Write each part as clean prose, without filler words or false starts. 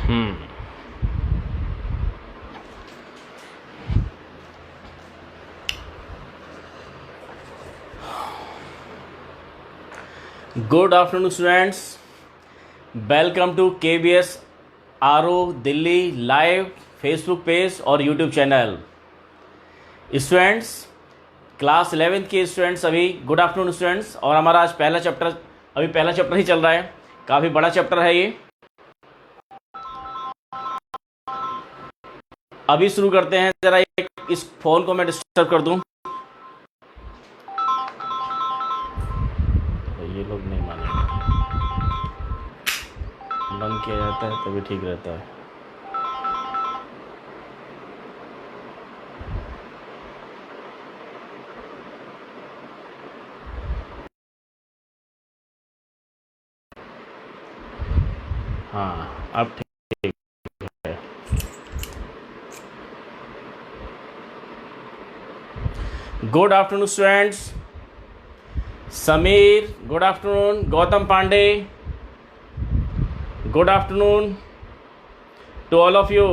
Good afternoon students, welcome to KBS RO Delhi live Facebook page और YouTube channel. Students, class 11th के students अभी good afternoon students. और हमारा आज पहला चैप्टर ही चल रहा है। काफ़ी बड़ा चैप्टर है ये। अभी शुरू करते हैं। ज़रा इस फ़ोन को मैं डिस्टर्ब कर दूं। ये लोग नहीं मानेंगे, बंद किया जाता है तभी ठीक रहता है। हाँ, अब ठीक है। Good afternoon students. Sameer good afternoon, Gautam Pandey good afternoon to all of you.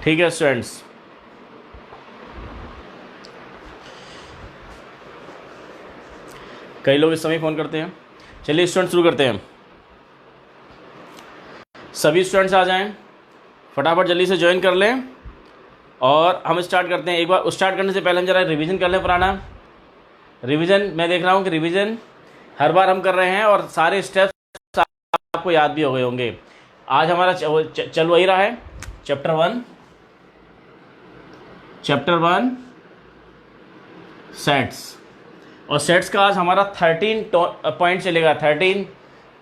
ठीक है स्टूडेंट्स, कई लोग इस समय फ़ोन करते हैं। चलिए स्टूडेंट शुरू करते हैं। सभी स्टूडेंट्स आ जाएं, फटाफट जल्दी से ज्वाइन कर लें और हम स्टार्ट करते हैं। एक बार स्टार्ट करने से पहले हम जरा रिवीजन कर लें। पुराना रिवीजन मैं देख रहा हूँ कि रिवीजन हर बार हम कर रहे हैं और सारे स्टेप्स आपको याद भी हो गए होंगे। आज हमारा चल वही रहा है, चैप्टर वन सेट्स। और सेट्स का आज हमारा 13 पॉइंट चलेगा।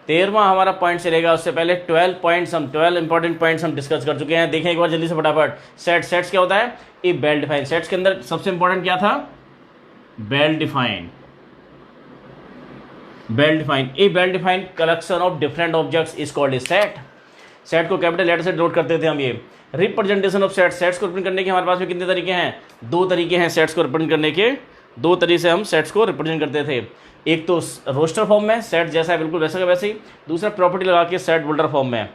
13वां हमारा पॉइंट चलेगा। उससे पहले 12 इंपॉर्टेंट पॉइंट्स हम डिस्कस कर चुके हैं। देखें एक बार जल्दी से फटाफट। सेट्स क्या होता है? ए वेल डिफाइंड। सेट्स के अंदर सबसे इंपॉर्टेंट क्या था? Well defined. A well defined collection of different objects is called a set. Set को कैपिटल लेटर से डिनोट करते थे हम। ये रिप्रेजेंटेशन ऑफ सेट्स। सेट्स को रिप्रेजेंट करने के हमारे पास में कितने तरीके हैं? 2 तरीके हैं सेट्स को रिप्रेजेंट करने के। 2 तरीके से हम सेट्स को रिप्रेजेंट करते थे। एक तो रोस्टर फॉर्म में, सेट जैसा है बिल्कुल वैसा का वैसे ही। दूसरा प्रॉपर्टी लगा के सेट बिल्डर फॉर्म में।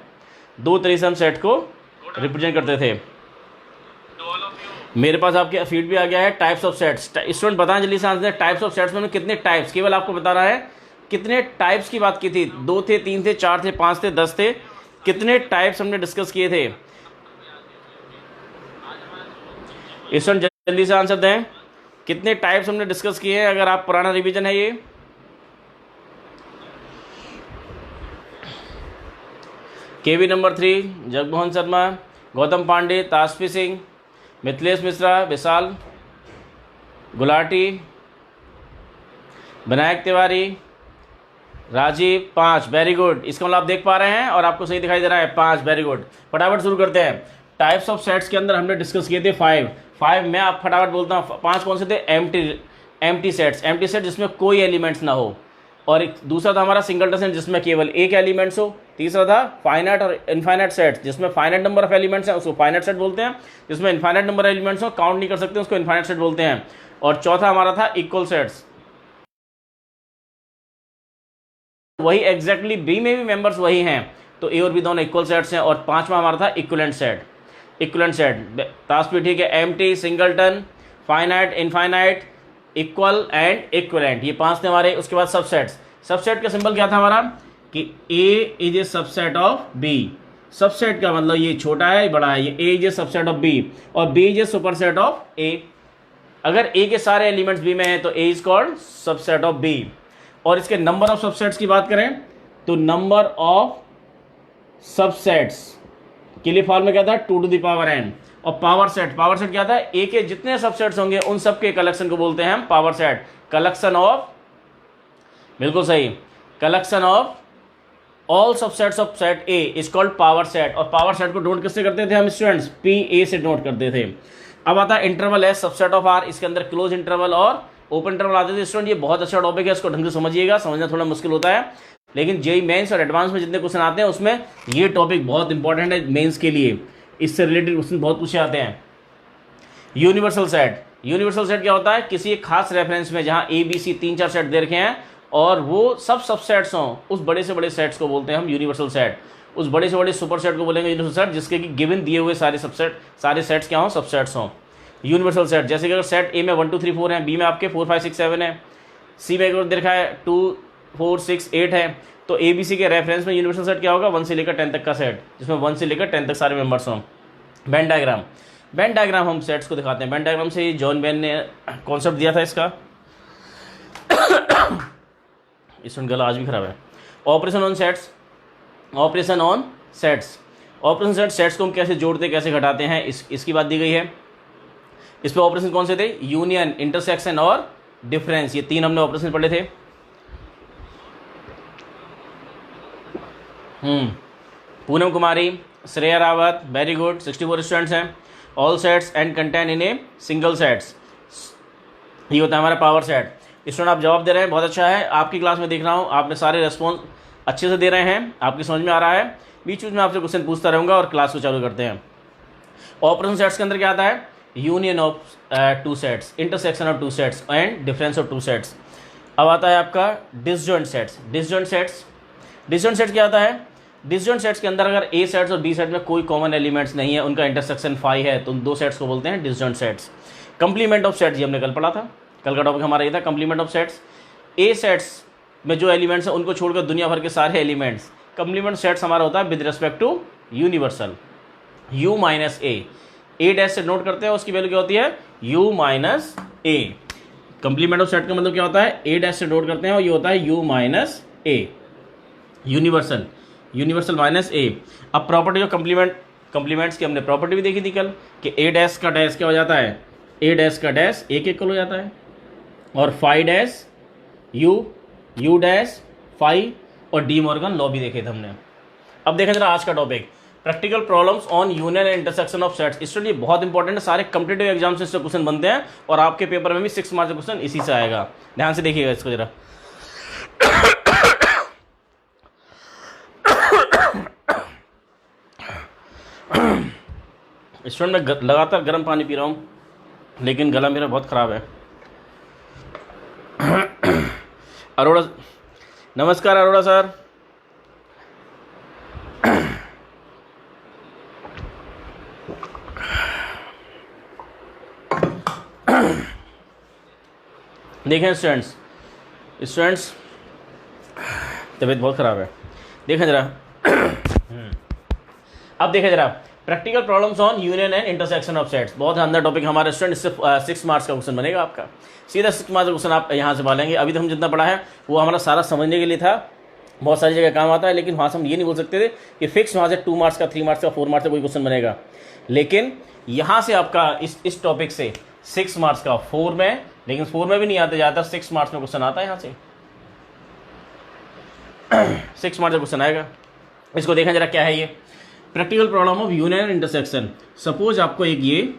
2 तरीके से हम सेट को रिप्रेजेंट करते थे। मेरे पास आपके फीड भी आ गया है। Types of sets. स्टूडेंट बताएं जल्दी से आंसर। टाइप्स ऑफ सेट्स में कितने टाइप्स, केवल आपको बता रहा है कितने टाइप्स की बात की थी। 2 थे, 3 थे, 4 थे, 5 थे, 10 थे। कितने टाइप्स हमने डिस्कस किए थे? स्टूडेंट जल्दी से आंसर दें। कितने टाइप्स हमने डिस्कस किए हैं? अगर आप पुराना रिवीजन है ये। केवी नंबर 3 जगमोहन शर्मा, गौतम पांडे, ताशफी सिंह, मिथिलेश मिश्रा, विशाल गुलाटी, विनायक तिवारी, राजीव। 5 very good. इसका मतलब आप देख पा रहे हैं और आपको सही दिखाई दे रहा है। 5 वेरी गुड। फटाफट शुरू करते हैं। टाइप्स ऑफ सेट्स के अंदर हमने डिस्कस किए थे 5 मैं आप फटाफट बोलता हूँ। 5 कौन से थे? एम्प्टी सेट्स जिसमें कोई एलिमेंट्स ना हो। और एक दूसरा था हमारा सिंगलटन सेट जिसमें केवल एक एलिमेंट्स हो। तीसरा था फाइनाइट और इनफाइनाइट सेट्स जिसमें फाइनाइट नंबर ऑफ एलिमेंट्स हैं, उसको फाइनाइट सेट बोलते हैं। जिसमें इनफाइनाइट नंबर एलिमेंट्स हो, काउंट नहीं कर सकते, उसको इनफाइनाइट सेट बोलते हैं। और चौथा हमारा था इक्वल सेट्स। वही एग्जैक्टली बी में भी मेंबर्स वही हैं, तो ए और बी दोनों इक्वल सेट्स हैं। और 5वां हमारा था इक्विवेलेंट सेट। ताशफी ठीक है। Empty, singleton, finite, infinite, equal and equivalent, ये 5 थे हमारे। उसके बाद सबसेट का सिंबल क्या था हमारा? कि A is a subset of B. Subset का मतलब ये छोटा है, बड़ा है। ये A is a subset of B और B is a superset of A. अगर ए के सारे एलिमेंट्स बी में हैं तो A is called subset of B. और इसके नंबर ऑफ सबसेट्स की बात करें तो नंबर ऑफ सबसेट्स के लिए फॉर्मूला क्या था? 2 to the power n। और पावर सेट क्या था? ए के जितने सबसेट्स होंगे उन सब के कलेक्शन को बोलते हैं हम पावर सेट। कलेक्शन ऑफ, बिल्कुल सही, collection of all subsets of set A is called power set. और पावर सेट को नोट किससे करते थे हम स्टूडेंट्स? पी ए से नोट करते थे। अब आता है इंटरवल है सबसेट ऑफ आर। इसके अंदर क्लोज इंटरवल और ओपन इंटरवल आते थे स्टूडेंट। ये बहुत अच्छा टॉपिक है, इसको ढंग से समझिएगा। समझना थोड़ा मुश्किल होता है, लेकिन जेई मेंस और एडवांस में जितने क्वेश्चन आते हैं उसमें ये टॉपिक बहुत इंपॉर्टेंट है मेंस के लिए। इससे रिलेटेड क्वेश्चन बहुत पूछे आते हैं। यूनिवर्सल सेट, यूनिवर्सल सेट क्या होता है, किसी एक खास रेफरेंस में जहां ए बी सी 3-4 सेट दे रखे हैं और वो सब सबसेट्स हों, उस बड़े से बड़े सेट्स को बोलते हैं हम यूनिवर्सल सेट। उस बड़े से बड़े सुपर सेट को बोलेंगे यूनिवर्सल सेट, जिसके कि गिवन दिए हुए सारे सबसेट, सारे सेट्स क्या हों, सबसेट्स हों। यूनिवर्सल सेट जैसे कि अगर सेट ए में 1 2 3 4 है, बी में आपके 4 5 6 7 है, सी में एक देखा है 2 4 6 8 है, तो ए बी सी के रेफरेंस में यूनिवर्सल सेट क्या होगा, 1 से लेकर 10 तक का सेट, जिसमें 1 से लेकर 10 तक सारे मेंबर्स हों। वेन डायग्राम, वेन डायग्राम हम सेट्स को दिखाते हैं। वेन डायग्राम से जॉन वेन ने कॉन्सेप्ट दिया था इसका। इस गला आज भी खराब है। Operation on sets, operation on sets, operation set, sets को हम कैसे जोड़ते कैसे घटाते हैं, इसकी बात दी गई है। इस पे ऑपरेशन कौन से थे, यूनियन, इंटरसेक्शन और डिफरेंस, ये 3 हमने ऑपरेशन पढ़े थे। Poonam Kumari, Shreya Rawat, very good, 64 students हैं। All sets and contain in a single sets, ये होता है हमारा पावर सेट। स्टूडेंट आप जवाब दे रहे हैं, बहुत अच्छा है। आपकी क्लास में देख रहा हूँ आपने सारे रेस्पॉन्स अच्छे से दे रहे हैं, आपकी समझ में आ रहा है। बीच बीच में आपसे क्वेश्चन पूछता रहूँगा और क्लास को चालू करते हैं। ऑपरेशन सेट्स के अंदर क्या आता है, union of 2 sets, intersection of 2 sets and difference of 2 sets. अब आता है आपका disjoint sets. Disjoint sets, disjoint sets क्या आता है, डिसजॉइंट सेट्स के अंदर अगर ए सेट्स और बी सेट में कोई कॉमन एलिमेंट्स नहीं है, उनका इंटरसेक्शन 5 है, तो उन 2 सेट्स को बोलते हैं disjoint sets. Complement of sets, ये हमने कल पढ़ा था, कल का टॉपिक हमारा ये था complement of sets. A sets में जो एलिमेंट्स हैं उनको छोड़कर दुनिया भर के सारे एलिमेंट्स, कंप्लीमेंट सेट्स हमारा होता है with respect to universal, u minus A dash से नोट करते हैं, उसकी वैल्यू क्या होती है, u minus A. Complement of set का मतलब क्या होता है, ए डैश से नोट करते हैं और ये होता है u minus A, universal, universal minus A. अब प्रॉपर्टी ऑफ कंप्लीमेंट्स की हमने प्रॉपर्टी भी देखी थी कल कि ए डैश का डैश क्या हो जाता है, ए डैश का डैश ए के इक्वल हो जाता है, और phi dash U dash phi, और डी मॉर्गन लॉ भी देखे थे हमने। अब देखें जरा आज का topic, practical problems on union and intersection of sets. इसलिए बहुत इंपॉर्टेंट है, सारे कॉम्पिटिटिव एग्जाम से इससे क्वेश्चन बनते हैं और आपके पेपर में भी 6 मार्क्स का क्वेश्चन इसी से आएगा। ध्यान से देखिएगा इसको जरा। स्टूडेंट मैं लगातार गर्म पानी पी रहा हूँ, लेकिन गला मेरा बहुत ख़राब है। अरोड़ा, नमस्कार अरोड़ा सर। देखें स्टूडेंट्स तबीयत बहुत ख़राब है, देखें जरा। अब देखें जरा, practical problems on union and intersection of sets, बहुत अंदर टॉपिक हमारे स्टूडेंट। इससे 6 मार्क्स का क्वेश्चन बनेगा आपका, सीधा 6 मार्क्स का क्वेश्चन आप यहाँ से पालेंगे। अभी तो हम जितना पढ़ा है वो हमारा सारा समझने के लिए था, बहुत सारी जगह काम आता है, लेकिन वहाँ से हम ये नहीं बोल सकते थे कि फिक्स वहाँ से 2 मार्क्स का, 3 मार्क्स का, 4 मार्क्स का कोई क्वेश्चन बनेगा। लेकिन यहाँ से आपका इस टॉपिक से 6 मार्क्स का 4 में, लेकिन 4 में भी नहीं आते, ज़्यादातर 6 मार्क्स में क्वेश्चन आता है यहाँ से। 6 मार्क्स का क्वेश्चन आएगा। इसको देखें जरा क्या है ये, practical problem of union and intersection. Suppose आपको एक ये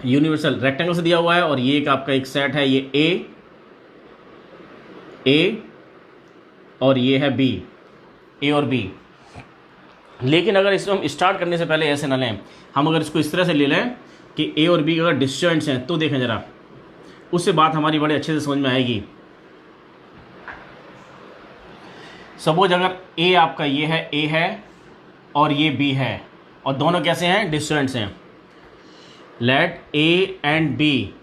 यूनिवर्सल रेक्टेंगल से दिया हुआ है और ये एक आपका एक सेट है, ये ए और ये है बी, ए और बी। लेकिन अगर इसको हम स्टार्ट करने से पहले ऐसे ना लें, हम अगर इसको इस तरह से ले लें कि ए और बी अगर डिसजॉइंट्स हैं, तो देखें जरा, उससे बात हमारी बड़े अच्छे से समझ में आएगी। सपोज अगर ए आपका ये है, ए है और ये बी है, और दोनों कैसे हैं, डिसजॉइंट्स हैं। Let A and B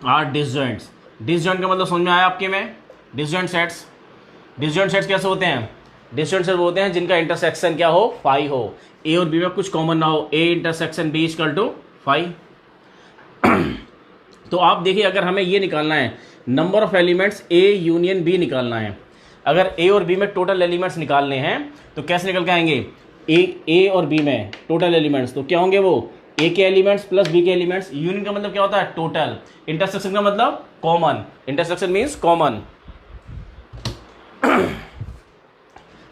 are disjoints. Disjoint का मतलब समझ में आया आपके में, डिसजॉइंट सेट्स। डिसजॉइंट सेट्स कैसे होते हैं, डिसजॉइंट सेट्स होते हैं जिनका इंटरसेक्शन क्या हो, फाई हो, ए और बी में कुछ कॉमन ना हो, A intersection B equal to phi. तो आप देखिए, अगर हमें ये निकालना है number of elements A union B निकालना है, अगर ए और बी में टोटल एलिमेंट्स निकालने हैं तो कैसे निकल के आएंगे, ए और बी में टोटल एलिमेंट्स तो क्या होंगे, वो ए के एलिमेंट्स प्लस बी के एलिमेंट्स। यूनियन का मतलब क्या होता है, टोटल। इंटरसेक्शन का मतलब common, intersection means common.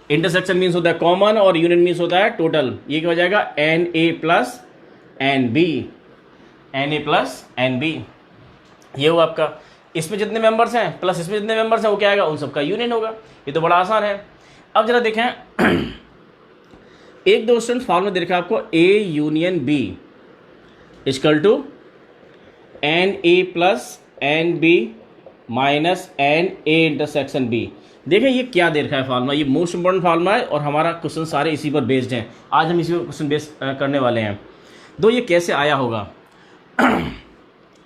Intersection means होता है कॉमन और यूनियन मीन्स होता है टोटल। ये क्या हो जाएगा, N A plus N B, N A plus N B. ये हुआ आपका, इसमें जितने मेंबर्स हैं प्लस इसमें जितने मेंबर्स हैं वो क्या आएगा, उन सबका यूनियन होगा। ये तो बड़ा आसान है। अब जरा देखें, एक दो स्टूडेंट फॉर्मूला दे रखा है आपको, A union B. Equal to N A plus N B minus N A intersection B. देखिए ये क्या दे रखा है फार्मूला, ये मोस्ट इंपॉर्टेंट फार्मूला है और हमारा क्वेश्चन सारे इसी पर बेस्ड हैं। आज हम इसी पर क्वेश्चन बेस करने वाले हैं। तो ये कैसे आया होगा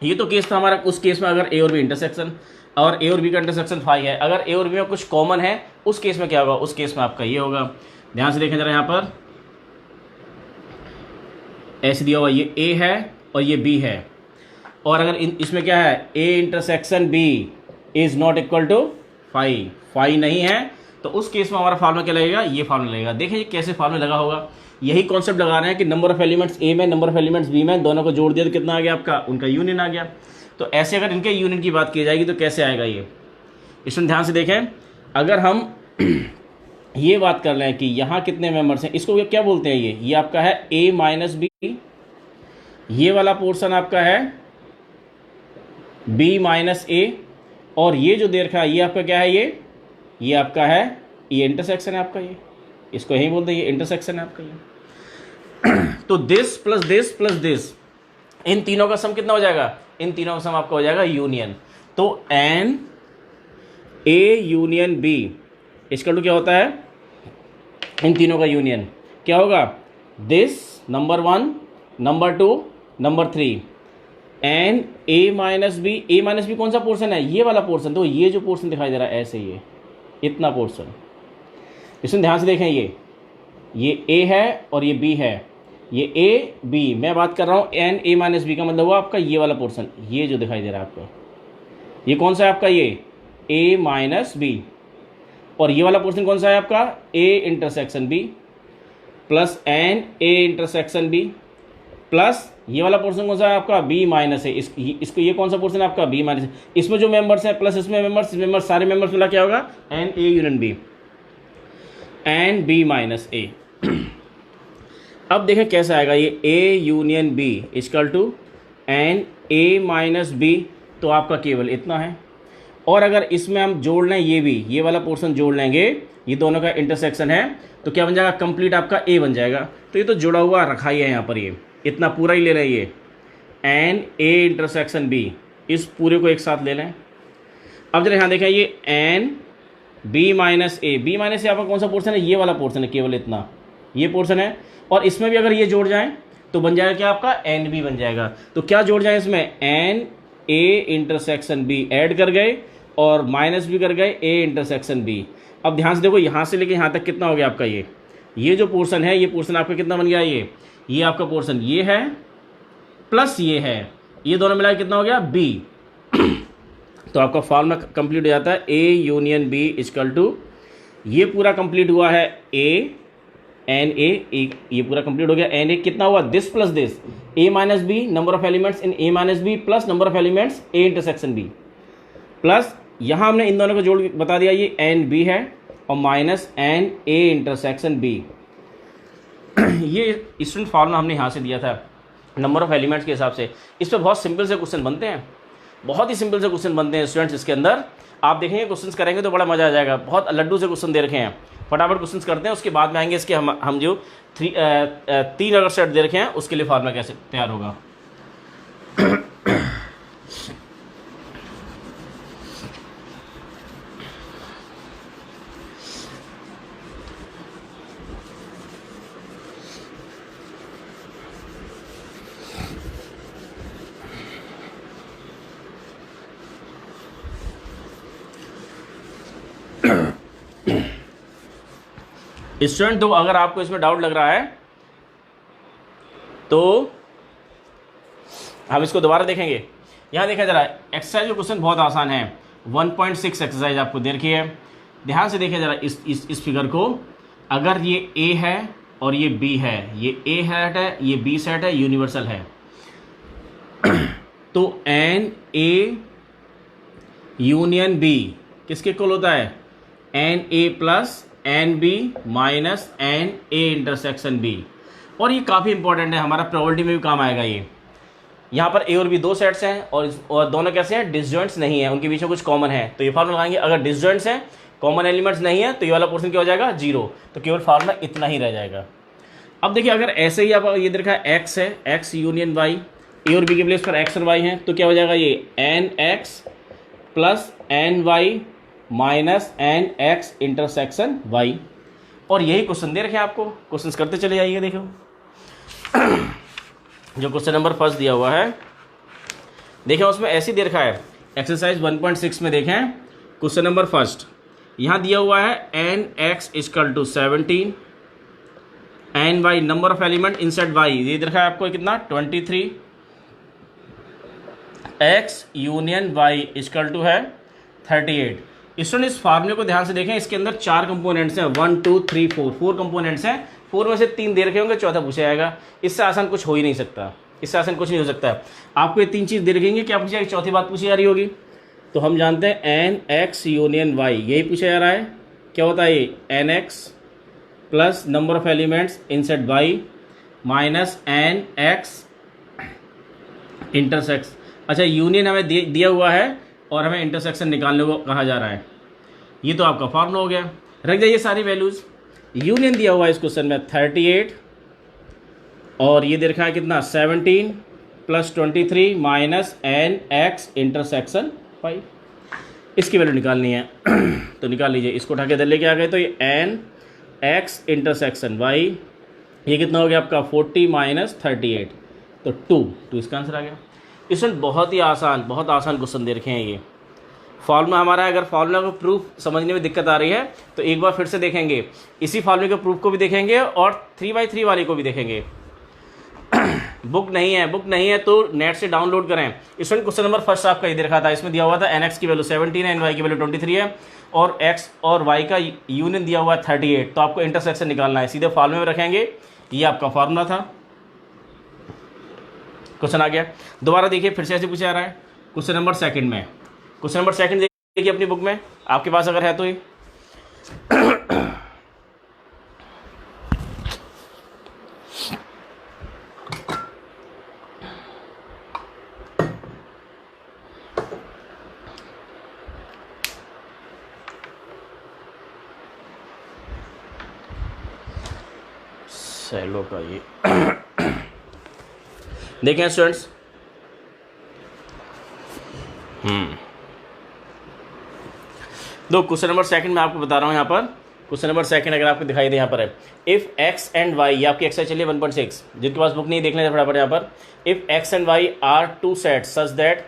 ये तो केस था हमारा, उस केस में अगर ए और बी इंटरसेक्शन और ए और बी का इंटरसेक्शन फाई है, अगर ए और बी में कुछ कॉमन है उस केस में क्या होगा, उस केस में आपका ये होगा। ध्यान से देखें जरा, यहाँ पर ऐसे दिया हुआ ये ए है और ये बी है, और अगर इसमें क्या है, A intersection B is not equal to phi, phi नहीं है, तो उस केस में हमारा फार्मूला क्या लगेगा, ये फार्मूला लगेगा। देखिए कैसे फार्मूला लगा होगा, यही कॉन्सेप्ट लगा रहे हैं कि नंबर ऑफ एलिमेंट्स ए में, नंबर ऑफ एलिमेंट्स बी में, दोनों को जोड़ दिया तो कितना आ गया आपका, उनका यूनियन आ गया। तो ऐसे अगर इनके यूनियन की बात की जाएगी तो कैसे आएगा ये, इसमें ध्यान से देखें। अगर हम ये बात कर लें कि यहाँ कितने मेंबर्स हैं, इसको क्या बोलते हैं, ये आपका है ए माइनस बी, ये वाला पोर्शन आपका है बी माइनस ए, और ये जो दे रखा है ये आपका क्या है, ये आपका है, ये इंटरसेक्शन है आपका, ये इसको यही बोलते हैं, ये इंटरसेक्शन है आपका ये। तो this plus this plus this, इन तीनों का सम कितना हो जाएगा, इन तीनों का सम आपका हो जाएगा यूनियन। तो एन ए यूनियन बी इसका टू क्या होता है, इन तीनों का यूनियन क्या होगा, this number 1, number 2, number 3, N A minus B. A minus B कौन सा पोर्शन है, ये वाला पोर्शन, तो ये जो पोर्शन दिखाई दे रहा है ऐसे, ये इतना पोर्शन, इसमें ध्यान से देखें, ये ए है और ये बी है, ये ए बी, मैं बात कर रहा हूँ एन ए माइनस बी का मतलब हुआ आपका ये वाला पोर्शन, ये जो दिखाई दे रहा है आपको, ये कौन सा है आपका, ये ए माइनस बी, और ये वाला पोर्शन कौन सा है आपका, A intersection B plus N A intersection B, plus ये वाला पोर्शन कौन सा है आपका, बी माइनस है, इसको ये कौन सा पोर्शन है आपका, बी माइनस है, इसमें जो मेंबर्स हैं प्लस इसमें मेंबर्स सारे मेंबर्स मिला क्या होगा, n A union B, n B minus A. अब देखें कैसे आएगा ये, A union B equal to N A minus B, तो आपका केवल इतना है, और अगर इसमें हम जोड़ लें ये भी, ये वाला पोर्शन जोड़ लेंगे, ये दोनों का इंटरसेक्शन है, तो क्या बन जाएगा, कंप्लीट आपका ए बन जाएगा। तो ये तो जुड़ा हुआ रखा ही है यहाँ पर, ये इतना पूरा ही ले लें, ये एन ए इंटरसेक्शन बी, इस पूरे को एक साथ ले लें। अब जरा यहाँ देखें, ये एन बी माइनस ए, बी माइनस ए आपका कौन सा पोर्शन है, ये वाला पोर्शन है, केवल इतना ये पोर्शन है, और इसमें भी अगर ये जोड़ जाएं तो बन जाएगा क्या आपका, एन बी बन जाएगा। तो क्या जोड़ जाए इसमें, N A intersection B add कर गए और माइनस भी कर गए ए इंटरसेक्शन बी। अब ध्यान से देखो, यहाँ से लेके यहाँ तक कितना हो गया आपका, ये जो पोर्शन है, ये पोर्शन आपका कितना बन गया, ये आपका पोर्शन ये है प्लस ये है, ये दोनों मिला कितना हो गया, बी। तो आपका फॉर्मूला कंप्लीट हो जाता है, A union B equal to, ये पूरा कंप्लीट हुआ है ए एन ए, ये पूरा कंप्लीट हो गया, एन ए कितना हुआ, this plus this, A minus B, number of elements in A minus B plus number of elements A intersection B, plus यहाँ हमने इन दोनों को जोड़ बता दिया, ये एन बी है और minus N A intersection B. ये स्टूडेंट फार्मूला हमने यहाँ से दिया था नंबर ऑफ एलिमेंट्स के हिसाब से। इस पर बहुत सिंपल से क्वेश्चन बनते हैं, बहुत ही सिंपल से क्वेश्चन बनते हैं स्टूडेंट्स। इसके अंदर आप देखेंगे क्वेश्चन करेंगे तो बड़ा मजा आ जाएगा, बहुत लड्डू से क्वेश्चन दे रखे हैं, फटाफट क्वेश्चन करते हैं, उसके बाद में आएंगे इसके हम जो 3 अगर सेट दे रखे हैं उसके लिए फार्मूला कैसे तैयार होगा। स्टूडेंट तो अगर आपको इसमें डाउट लग रहा है तो हम इसको दोबारा देखेंगे। यहाँ देखा जरा, एक्सरसाइज का क्वेश्चन बहुत आसान है, 1.6 एक्सरसाइज आपको दे रखी है। ध्यान से देखिए जरा इस फिगर को, अगर ये ए है और ये बी है, ये ए सेट है, ये बी सेट है, यूनिवर्सल है, तो एन ए यूनियन बी किसके इक्वल होता है, N A plus N B minus N A intersection B. और ये काफ़ी इंपॉर्टेंट है, हमारा प्रोबेबिलिटी में भी काम आएगा ये। यहाँ पर ए और बी दो सेट्स हैं और दोनों कैसे हैं, डिसजॉइंट्स नहीं है, उनके बीच में कुछ कॉमन है, तो ये फार्मूला लगाएंगे। अगर डिसजॉइंट्स हैं, कॉमन एलिमेंट्स नहीं है, तो ये वाला पोर्शन क्या हो जाएगा, 0, तो केवल फार्मूला इतना ही रह जाएगा। अब देखिए अगर ऐसे ही आप ये देखा एक्स है, एक्स यूनियन वाई, ए और बी के प्लेस पर एक्स और वाई हैं, तो क्या हो जाएगा ये N X plus N Y minus N X intersection Y. और यही क्वेश्चन दे रखे हैं आपको, क्वेश्चंस करते चले जाइए। देखो जो क्वेश्चन नंबर फर्स्ट दिया हुआ है, देखें उसमें ऐसे दे रखा है एक्सरसाइज 1.6 में। देखें क्वेश्चन नंबर फर्स्ट यहाँ दिया हुआ है N X equal to 17, N Y number of element inside Y, ये दे रखा है आपको कितना 23, X union Y equal to है 38। स्टूडेंट इस फार्मूले को ध्यान से देखें, इसके अंदर 4 कंपोनेंट्स हैं, 1 2 3 4 कंपोनेंट्स हैं। 4 में से 3 दे रखे होंगे, चौथा पूछा जाएगा। इससे आसान कुछ हो ही नहीं सकता, इससे आसान कुछ नहीं हो सकता। आपको ये 3 चीज़ दे रखेंगे, क्या पूछा जाएगा, चौथी बात पूछी जा रही होगी। तो हम जानते हैं एन एक्स यूनियन वाई, यही पूछा जा रहा है। क्या होता है ये N X plus number of elements inside Y minus N X intersection. अच्छा यूनियन हमें दिया हुआ है और हमें इंटरसेक्शन निकालने को कहा जा रहा है। ये तो आपका फॉर्मूला हो गया, रख जाइए सारी वैल्यूज। यूनियन दिया हुआ है इस क्वेश्चन में 38 और ये दे रखा है कितना 17 प्लस 23 माइनस एन एक्स इंटरसेक्शन 5। इसकी वैल्यू निकालनी है तो निकाल लीजिए। इसको उठा के इधर लेके आ गए तो ये एन एक्स इंटरसेक्शन वाई, ये कितना हो गया आपका 40 माइनस 38, तो 2 इसका आंसर आ गया। इसमें बहुत ही आसान, बहुत आसान क्वेश्चन दे रखे हैं ये। फॉर्मूला हमारा है, अगर फॉर्मूला को प्रूफ समझने में दिक्कत आ रही है तो एक बार फिर से देखेंगे, इसी फॉर्मूले के प्रूफ को भी देखेंगे और 3x3 वाले को भी देखेंगे। बुक नहीं है तो नेट से डाउनलोड करें। इसमें क्वेश्चन नंबर फर्स्ट आपका ये दे रखा था, इसमें दिया हुआ था एन एक्स की वैल्यू 17 है, एन वाई की वैल्यू 23 है और एक्स और वाई का यूनियन दिया हुआ है 38। तो आपको इंटरसेक्शन निकालना है, सीधे फॉर्मूले में रखेंगे। ये आपका फॉर्मूला था, क्वेश्चन आ गया। दोबारा देखिए फिर से ऐसे पूछा जा रहा है क्वेश्चन नंबर सेकंड में। क्वेश्चन नंबर सेकंड देखिए अपनी बुक में, आपके पास अगर है तो ये सेलो का ये देखें स्टूडेंट्स। दो क्वेश्चन नंबर सेकंड में आपको बता रहा हूँ। यहाँ पर क्वेश्चन नंबर सेकंड अगर आपको दिखाई दे यहाँ पर है, इफ एक्स एंड वाई, ये आपकी एक्सरसाइज चलिए 1.6, जिनके पास बुक नहीं देख लें फटाफट। यहाँ पर if X and Y are two sets such that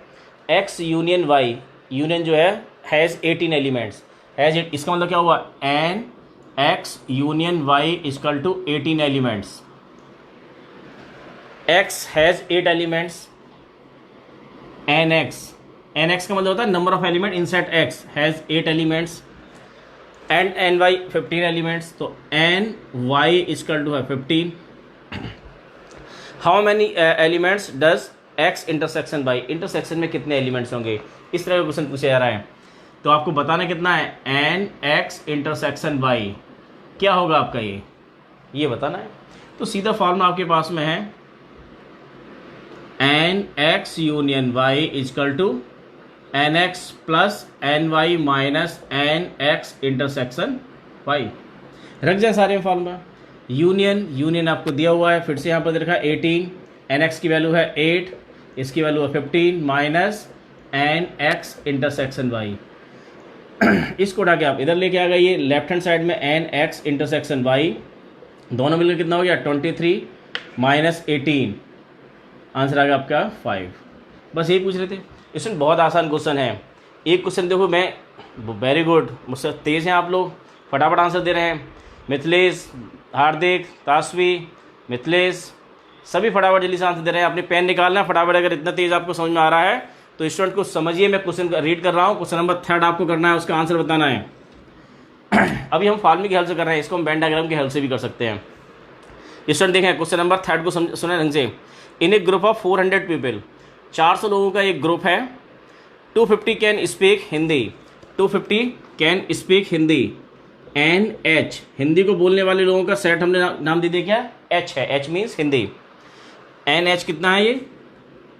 X union Y, union जो है हैज़ 18 एलिमेंट्स, हैज़ इट, इसका मतलब क्या हुआ N X union Y equal to 18 elements. x has 8 elements, nx का मतलब होता है number of element inside x has 8 elements and ny 15 elements, तो ny इक्वल टू है 15। How many elements does x intersection y, intersection में कितने elements होंगे, इस तरह का क्वेश्चन पूछा जा रहा है। तो आपको बताना कितना है nx इंटरसेक्शन y, क्या होगा आपका ये बताना है। तो सीधा फॉर्मूला आपके पास में है N X union Y equal to N X plus N Y minus N X intersection Y. रख जाए सारे फॉर्मूला। यूनियन आपको दिया हुआ है, फिर से यहाँ पर देखा 18, एन एक्स की वैल्यू है 8, इसकी वैल्यू है 15 माइनस एन एक्स इंटरसेक्शन वाई। इसको उठा के आप इधर लेके आ गए, ये लेफ्ट हैंड साइड में एन एक्स इंटरसेक्शन वाई, दोनों मिलकर कितना हो गया 23 माइनस 18, आंसर आ गया आपका 5। बस यही पूछ रहे थे। इसमें बहुत आसान क्वेश्चन है। एक क्वेश्चन देखो, मैं वेरी गुड, मुझसे तेज़ हैं आप लोग, फटाफट आंसर दे रहे हैं। मिथिलेश, हार्दिक, तास्वी, मिथिलेश, सभी फटाफट जल्दी से आंसर दे रहे हैं। अपने पेन निकालना है फटाफट। अगर इतना तेज़ आपको समझ में आ रहा है तो स्टूडेंट को समझिए, मैं क्वेश्चन रीड कर रहा हूँ। क्वेश्चन नंबर 3 आपको करना है, उसका आंसर बताना है। अभी हम फॉर्मूले की हेल्प से कर रहे हैं, इसको हम वेन डायग्राम की हेल्प से भी कर सकते हैं। स्टूडेंट देखें क्वेश्चन नंबर 3 को सुने ढंग से। In a group of 400 people, 400 लोगों का एक ग्रुप है। 250 can speak Hindi, 250 can speak Hindi. N H, Hindi को बोलने वाले लोगों का सेट हमने नाम दे दिया क्या, एच है, H means Hindi. N H कितना है ये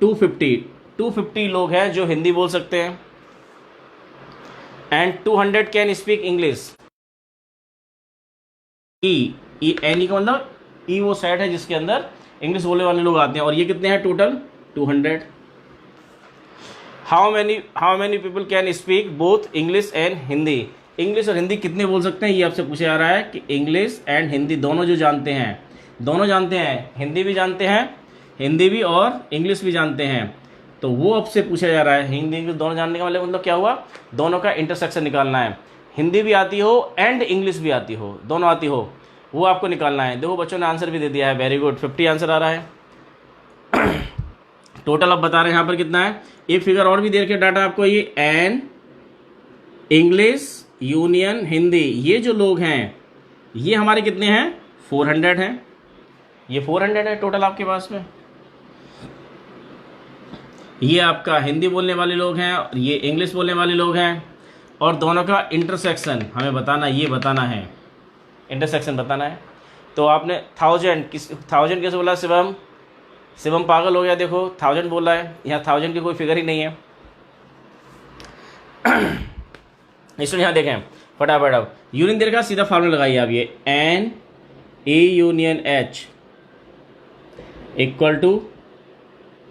250 लोग हैं जो हिंदी बोल सकते हैं। And 200 can speak English. E N का मतलब ई वो सेट है जिसके अंदर इंग्लिश बोलने वाले लोग आते हैं। और ये कितने हैं total 200. How many people can speak both English and Hindi? English और हिंदी कितने बोल सकते हैं, ये आपसे पूछा जा रहा है कि इंग्लिश एंड हिंदी दोनों जो जानते हैं, दोनों जानते हैं, हिंदी भी जानते हैं, हिंदी भी और इंग्लिश भी जानते हैं, तो वो आपसे पूछा जा रहा है। हिंदी इंग्लिश दोनों जानने का मतलब क्या हुआ, दोनों का इंटरसेक्शन निकालना है। हिंदी भी आती हो एंड इंग्लिश भी आती हो, दोनों आती हो, वो आपको निकालना है। देखो बच्चों ने आंसर भी दे दिया है, वेरी गुड, 50 आंसर आ रहा है। टोटल अब बता रहे हैं यहाँ पर कितना है। एक फिगर और भी दे रखे डाटा आपको, ये एन इंग्लिश यूनियन हिंदी, ये जो लोग हैं ये हमारे कितने हैं, 400 हैं। ये 400 है टोटल आपके पास में। ये आपका हिंदी बोलने वाले लोग हैं और ये इंग्लिश बोलने वाले लोग हैं, और दोनों का इंटरसेक्शन हमें बताना, ये बताना है, इंटरसेक्शन बताना है। तो आपने 1000 कैसे बोला शिवम? शिवम पागल हो गया, देखो 1000 बोल रहा है, यहाँ 1000 की कोई फिगर ही नहीं है। इसलिए यहाँ देखें फटाफट, अब यूनियन दे रखा, सीधा फार्मूला लगाइए आप, ये n A union H equal to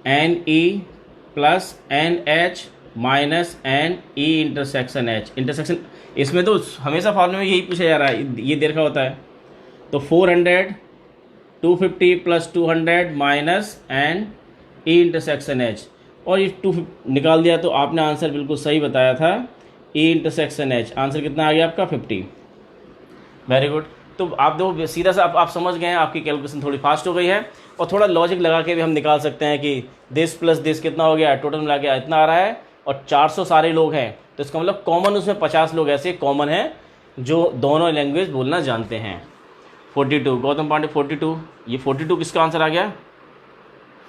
n E plus n H minus n E intersection H. Intersection इसमें तो हमेशा फार्मूले में यही पूछा जा रहा है, ये दे रखा होता है। तो 400 250 plus 200 minus n E intersection H, और ये 2 निकाल दिया तो आपने आंसर बिल्कुल सही बताया था, ई इंटरसेक्शन एच। आंसर कितना आ गया आपका, 50। Very good. तो आप देखो सीधा सा आप समझ गए हैं, आपकी कैलकुलेशन थोड़ी फास्ट हो गई है, और थोड़ा लॉजिक लगा के भी हम निकाल सकते हैं कि दिस प्लस दिस कितना हो गया, टोटल मिला के इतना आ रहा है, और 400 सारे लोग हैं, तो इसका मतलब कॉमन उसमें 50 लोग ऐसे कॉमन हैं जो दोनों लैंग्वेज बोलना जानते हैं। 42 गौतम पांडे 42, ये 42 किसका आंसर आ गया,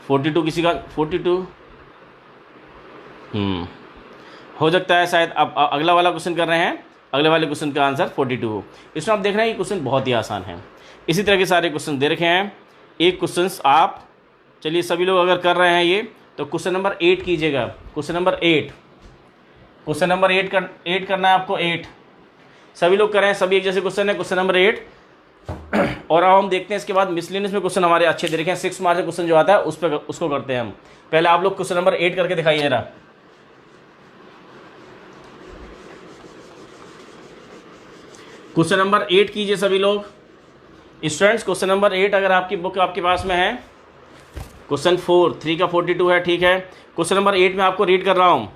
42 किसी का, 42 हो सकता है शायद। अब अगला वाला क्वेश्चन कर रहे हैं, अगले वाले क्वेश्चन का आंसर 42 हो। इसमें आप देख रहे हैं कि क्वेश्चन बहुत ही आसान है। इसी तरह के सारे क्वेश्चन दे रखे हैं। एक क्वेश्चन आप, चलिए सभी लोग अगर कर रहे हैं ये, तो क्वेश्चन नंबर 8 कीजिएगा। क्वेश्चन नंबर 8, क्वेश्चन नंबर 8 करना है आपको, 8 सभी लोग कर रहे हैं, सभी एक जैसे क्वेश्चन है, क्वेश्चन नंबर 8। और अब हम देखते हैं इसके बाद मिसलेनियस में क्वेश्चन हमारे अच्छे दे रखे हैं, 6 मार्क्स क्वेश्चन जो आता है उस पर उसको करते हैं हम। पहले आप लोग क्वेश्चन नंबर 8 करके दिखाइए जरा। क्वेश्चन नंबर 8 कीजिए सभी लोग स्टूडेंट्स। क्वेश्चन नंबर 8 अगर आपकी बुक आपके पास में है, क्वेश्चन 3 का 42 है, ठीक है। क्वेश्चन नंबर 8 में आपको रीड कर रहा हूँ।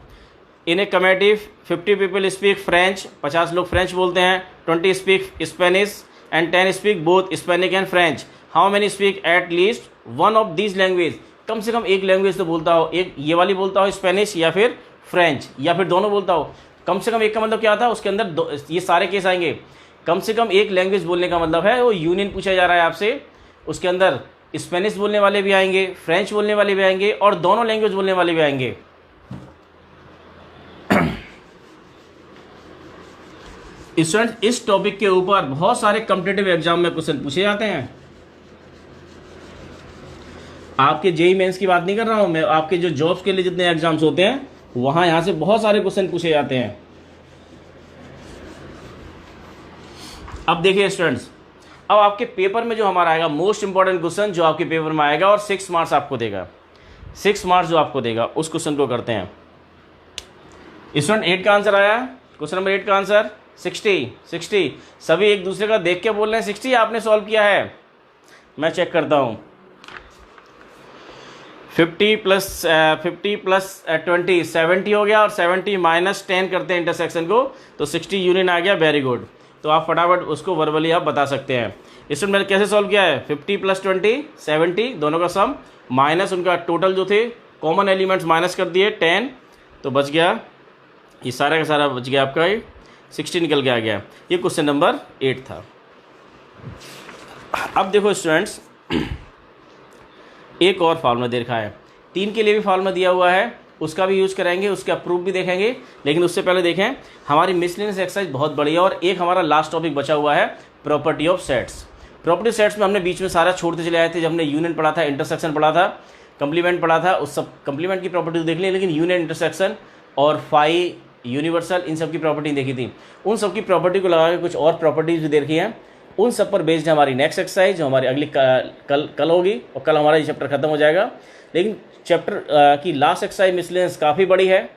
In a committee 50 people speak French, 50 लोग फ्रेंच बोलते हैं, 20 speak Spanish and 10 speak both Spanish and French. How many speak at least one of these language? कम से कम एक लैंग्वेज तो बोलता हो, एक ये वाली बोलता हो स्पेनिश या फिर फ्रेंच, या फिर दोनों बोलता हो। कम से कम एक का मतलब क्या था, उसके अंदर ये सारे केस आएंगे। कम से कम एक लैंग्वेज बोलने का मतलब है वो यूनियन पूछा जा रहा है आपसे, उसके अंदर स्पेनिश बोलने वाले भी आएंगे, फ्रेंच बोलने वाले भी आएंगे, और दोनों लैंग्वेज बोलने वाले भी आएंगे। स्टूडेंट इस टॉपिक के ऊपर बहुत सारे कॉम्पिटिटिव एग्जाम में क्वेश्चन पूछे जाते हैं। आपके जेईई मेंस की बात नहीं कर रहा हूं मैं, आपके जो जॉब्स के लिए जितने एग्जाम्स होते हैं वहां यहां से बहुत सारे क्वेश्चन पूछे जाते हैं। अब देखिए स्टूडेंट्स, अब आपके पेपर में जो हमारा आएगा मोस्ट इंपॉर्टेंट क्वेश्चन जो आपके पेपर में आएगा और 6 मार्क्स आपको देगा, 6 मार्क्स जो आपको देगा उस क्वेश्चन को करते हैं। स्टूडेंट 8 का आंसर आया, क्वेश्चन नंबर 8 का आंसर 60। सभी एक दूसरे का देख के बोल रहे हैं 60 आपने सॉल्व किया है। मैं चेक करता हूं। 50 प्लस 20 70 हो गया, और 70 माइनस 10 करते हैं इंटरसेक्शन को, तो 60 यूनियन आ गया। Very good. तो आप फटाफट उसको वर्बली आप बता सकते हैं। इसमें मैंने कैसे सॉल्व किया है, 50 प्लस 20 70 दोनों का सम माइनस उनका टोटल जो थे कॉमन एलिमेंट्स माइनस कर दिए 10, तो बच गया ये सारा का सारा बच गया आपका, ये 60 निकल के आ गया। ये क्वेश्चन नंबर 8 था। अब देखो स्टूडेंट्स, एक और फार्मूला दे रखा है, 3 के लिए भी फार्मूला दिया हुआ है, उसका भी यूज़ करेंगे, उसका प्रूफ भी देखेंगे। लेकिन उससे पहले देखें हमारी मिसलेनियस एक्सरसाइज बहुत बड़ी है, और एक हमारा लास्ट टॉपिक बचा हुआ है property of sets. Property sets में हमने बीच में सारा छोड़ते चले आए थे, जब हमने यूनियन पढ़ा था, इंटरसेक्शन पढ़ा था, कंप्लीमेंट पढ़ा था, उस सब कंप्लीमेंट की प्रॉपर्टी देख ली, लेकिन यूनियन, इंटरसेक्शन और फाई, यूनिवर्सल, इन सब की प्रॉपर्टी देखी थी। उन सब की प्रॉपर्टी को लगा के कुछ और प्रॉपर्टीज भी देखी हैं उन सब पर बेस्ड है हमारी नेक्स्ट एक्सरसाइज जो हमारी अगली कल होगी, और कल हमारा ये चैप्टर खत्म हो जाएगा। लेकिन चैप्टर की लास्ट एक्सरसाइज मिसलेनियस काफ़ी बड़ी है,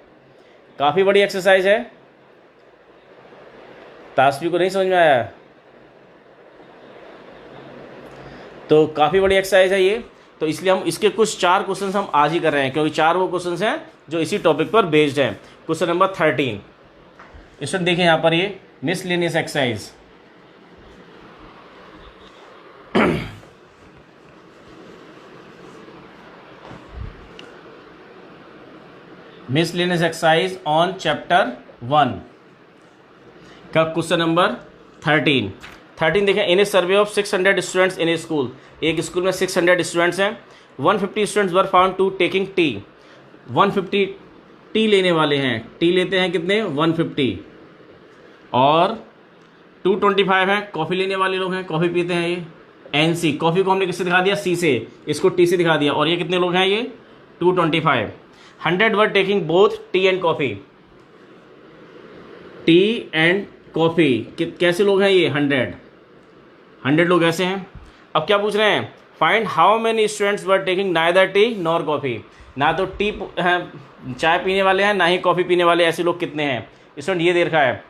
काफ़ी बड़ी एक्सरसाइज है। तासवी को नहीं समझ में आया तो काफ़ी बड़ी एक्सरसाइज है ये, तो इसलिए हम इसके कुछ 4 क्वेश्चन हम आज ही कर रहे हैं, क्योंकि 4 वो क्वेश्चन हैं जो इसी टॉपिक पर बेस्ड हैं। क्वेश्चन नंबर 13 स्टूडेंट देखिए यहाँ पर ये miscellaneous exercise. Miscellaneous exercise on chapter 1 का क्वेश्चन नंबर 13 देखें। In a survey of 600 students in a school, एक स्कूल में 600 स्टूडेंट्स हैं। 150 students were found to taking tea, 150 tea लेने वाले हैं। टी लेते हैं कितने? 150। और 225 है कॉफ़ी लेने वाले लोग हैं, कॉफ़ी पीते हैं ये। NC कॉफ़ी को हमने किससे दिखा दिया? C से, इसको T से दिखा दिया। और ये कितने लोग हैं? ये 225। 100 were taking both T and coffee, T and coffee. कैसे लोग हैं ये? 100 लोग ऐसे हैं। अब क्या पूछ रहे हैं? Find how many students were taking neither T nor coffee, ना तो टी चाय पीने वाले हैं ना ही कॉफ़ी पीने वाले, ऐसे लोग कितने हैं? स्टूडेंट ये दे रखा है।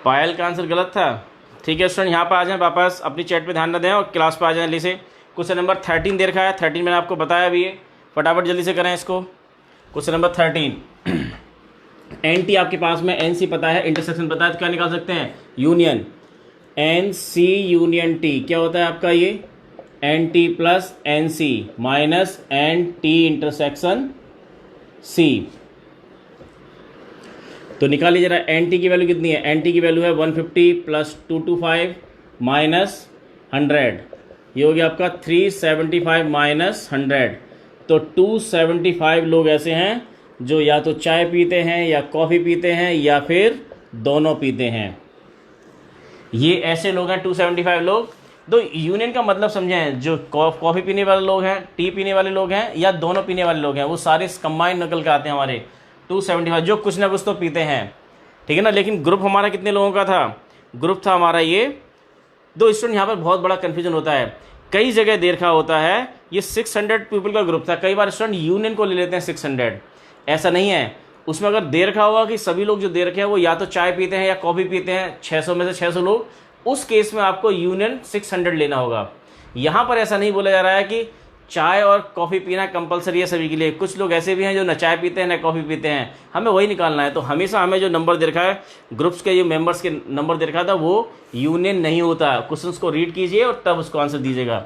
पायल का आंसर गलत था। ठीक है स्टूडेंट, यहाँ पर आ जाएं वापस, अपनी चैट पे ध्यान न दें और क्लास पे आ जाएं जल्दी से। क्वेश्चन नंबर 13 दे रखा है। 13 मैंने आपको बताया भी है, फटाफट जल्दी से करें इसको। क्वेश्चन नंबर 13 NT आपके पास में, NC पता है, इंटरसेक्शन पता है, तो क्या निकाल सकते हैं? यूनियन। NC यूनियन T क्या होता है आपका? ये NT plus NC minus NT intersection C। तो निकालिए जरा NT की वैल्यू कितनी है? NT की वैल्यू है 150 प्लस 225 माइनस 100, ये हो गया आपका 375 माइनस 100। तो 275 लोग ऐसे हैं जो या तो चाय पीते हैं या कॉफ़ी पीते हैं या फिर दोनों पीते हैं। ये ऐसे लोग हैं 275 लोग। तो यूनियन का मतलब समझें, जो कॉफ़ी पीने वाले लोग हैं, टी पीने वाले लोग हैं या दोनों पीने वाले लोग हैं, वो सारे कंबाइंड निकल के आते हैं हमारे 275, जो कुछ ना कुछ तो पीते हैं। ठीक है ना। लेकिन ग्रुप हमारा कितने लोगों का था? ग्रुप था हमारा ये। दो स्टूडेंट, यहाँ पर बहुत बड़ा कन्फ्यूजन होता है, कई जगह दे रखा होता है ये 600 पीपल का ग्रुप था। कई बार स्टूडेंट यूनियन को ले लेते हैं 600, ऐसा नहीं है। उसमें अगर दे रखा होगा कि सभी लोग जो दे रखे हैं वो या तो चाय पीते हैं या कॉफ़ी पीते हैं, 600 में से 600 लोग, उस केस में आपको यूनियन 600 लेना होगा। यहाँ पर ऐसा नहीं बोला जा रहा है कि चाय और कॉफ़ी पीना कंपलसरी है सभी के लिए। कुछ लोग ऐसे भी हैं जो न चाय पीते हैं न कॉफ़ी पीते हैं, हमें वही निकालना है। तो हमेशा हमें जो नंबर दे रखा है, ग्रुप्स के जो मेंबर्स के नंबर दे रखा था, वो यूनियन नहीं होता। क्वेश्चंस को रीड कीजिए और तब उसको आंसर दीजिएगा।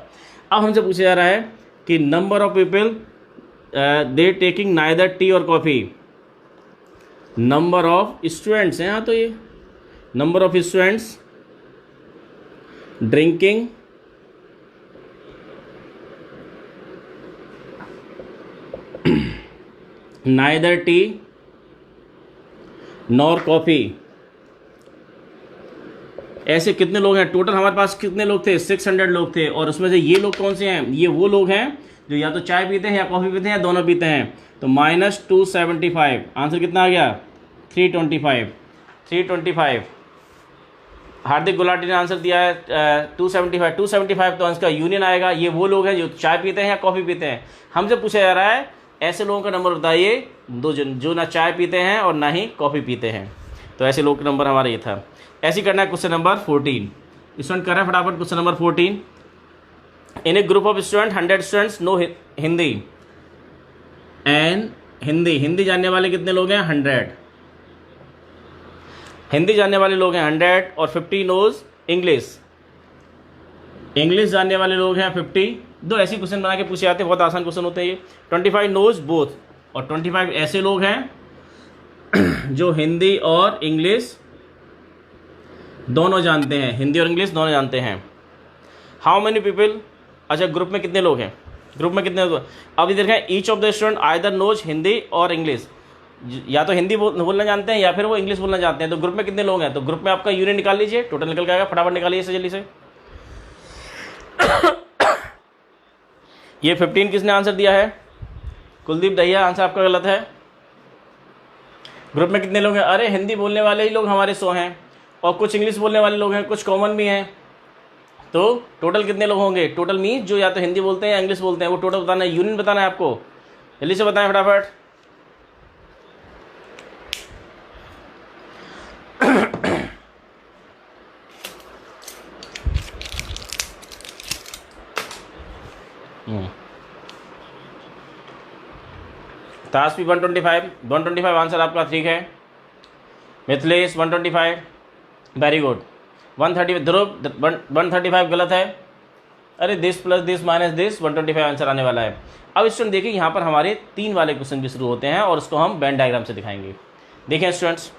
अब हमसे पूछा जा रहा है कि number of people they taking neither T और कॉफ़ी, नंबर ऑफ स्टूडेंट्स हैं। हाँ, तो ये number of students drinking neither T nor coffee, ऐसे कितने लोग हैं? टोटल हमारे पास कितने लोग थे? 600 लोग थे। और उसमें से ये लोग कौन से हैं? ये वो लोग हैं जो या तो चाय पीते हैं या कॉफ़ी पीते हैं या दोनों पीते हैं। तो माइनस 275, आंसर कितना आ गया? 325। हार्दिक गुलाटी ने आंसर दिया है 275 तो इसका यूनियन आएगा। ये वो लोग हैं जो चाय पीते हैं या कॉफ़ी पीते हैं। हमसे पूछा जा रहा है ऐसे लोगों का नंबर बताइए जो ना चाय पीते हैं और ना ही कॉफ़ी पीते हैं। तो ऐसे लोग का नंबर हमारा ये था। ऐसे ही करना है क्वेश्चन नंबर 14। स्टूडेंट कर रहे हैं फटाफट question number 14। In a group of student 100 students know Hindi and Hindi जानने वाले कितने लोग हैं? 100 हिंदी जानने वाले लोग हैं 100 और 50 नोज इंग्लिश जानने वाले लोग हैं 50। दो ऐसी क्वेश्चन बना के पूछे जाते हैं, बहुत आसान क्वेश्चन होते हैं ये। 25 नोज बोथ, और 25 ऐसे लोग हैं जो हिंदी और इंग्लिश दोनों जानते हैं, हिंदी और इंग्लिश दोनों जानते हैं। हाउ मेनी पीपल, अच्छा ग्रुप में कितने लोग हैं? ग्रुप में कितने लोग? अब इधर देखें, each of the student either knows Hindi और इंग्लिश, या तो हिंदी बोलना जानते हैं या फिर वो इंग्लिश बोलना जानते हैं। तो ग्रुप में कितने लोग हैं? तो ग्रुप में आपका यूनियन निकाल लीजिए, टोटल निकल के आएगा। फटाफट निकालिए इसे जल्दी से। ये 15 किसने आंसर दिया है? कुलदीप दहिया, आंसर आपका गलत है। ग्रुप में कितने लोग हैं? अरे हिंदी बोलने वाले ही लोग हमारे 100 हैं और कुछ इंग्लिश बोलने वाले लोग हैं, कुछ कॉमन भी हैं। तो टोटल कितने लोग होंगे? टोटल मीन्स जो या तो हिंदी बोलते हैं या इंग्लिश बोलते हैं, वो टोटल बताना है, यूनियन बताना है आपको। जल्दी से बताएं फटाफट। ताशपी 125 आंसर आपका ठीक है। Mithilesh 125, very good. 130 ध्रुव 135 गलत है। अरे this plus this minus this 125 answer आने वाला है। अब स्टूडेंट देखिए यहाँ पर हमारे 3 वाले क्वेश्चन भी शुरू होते हैं और उसको हम वेन डायग्राम से दिखाएंगे। देखिए स्टूडेंट्स,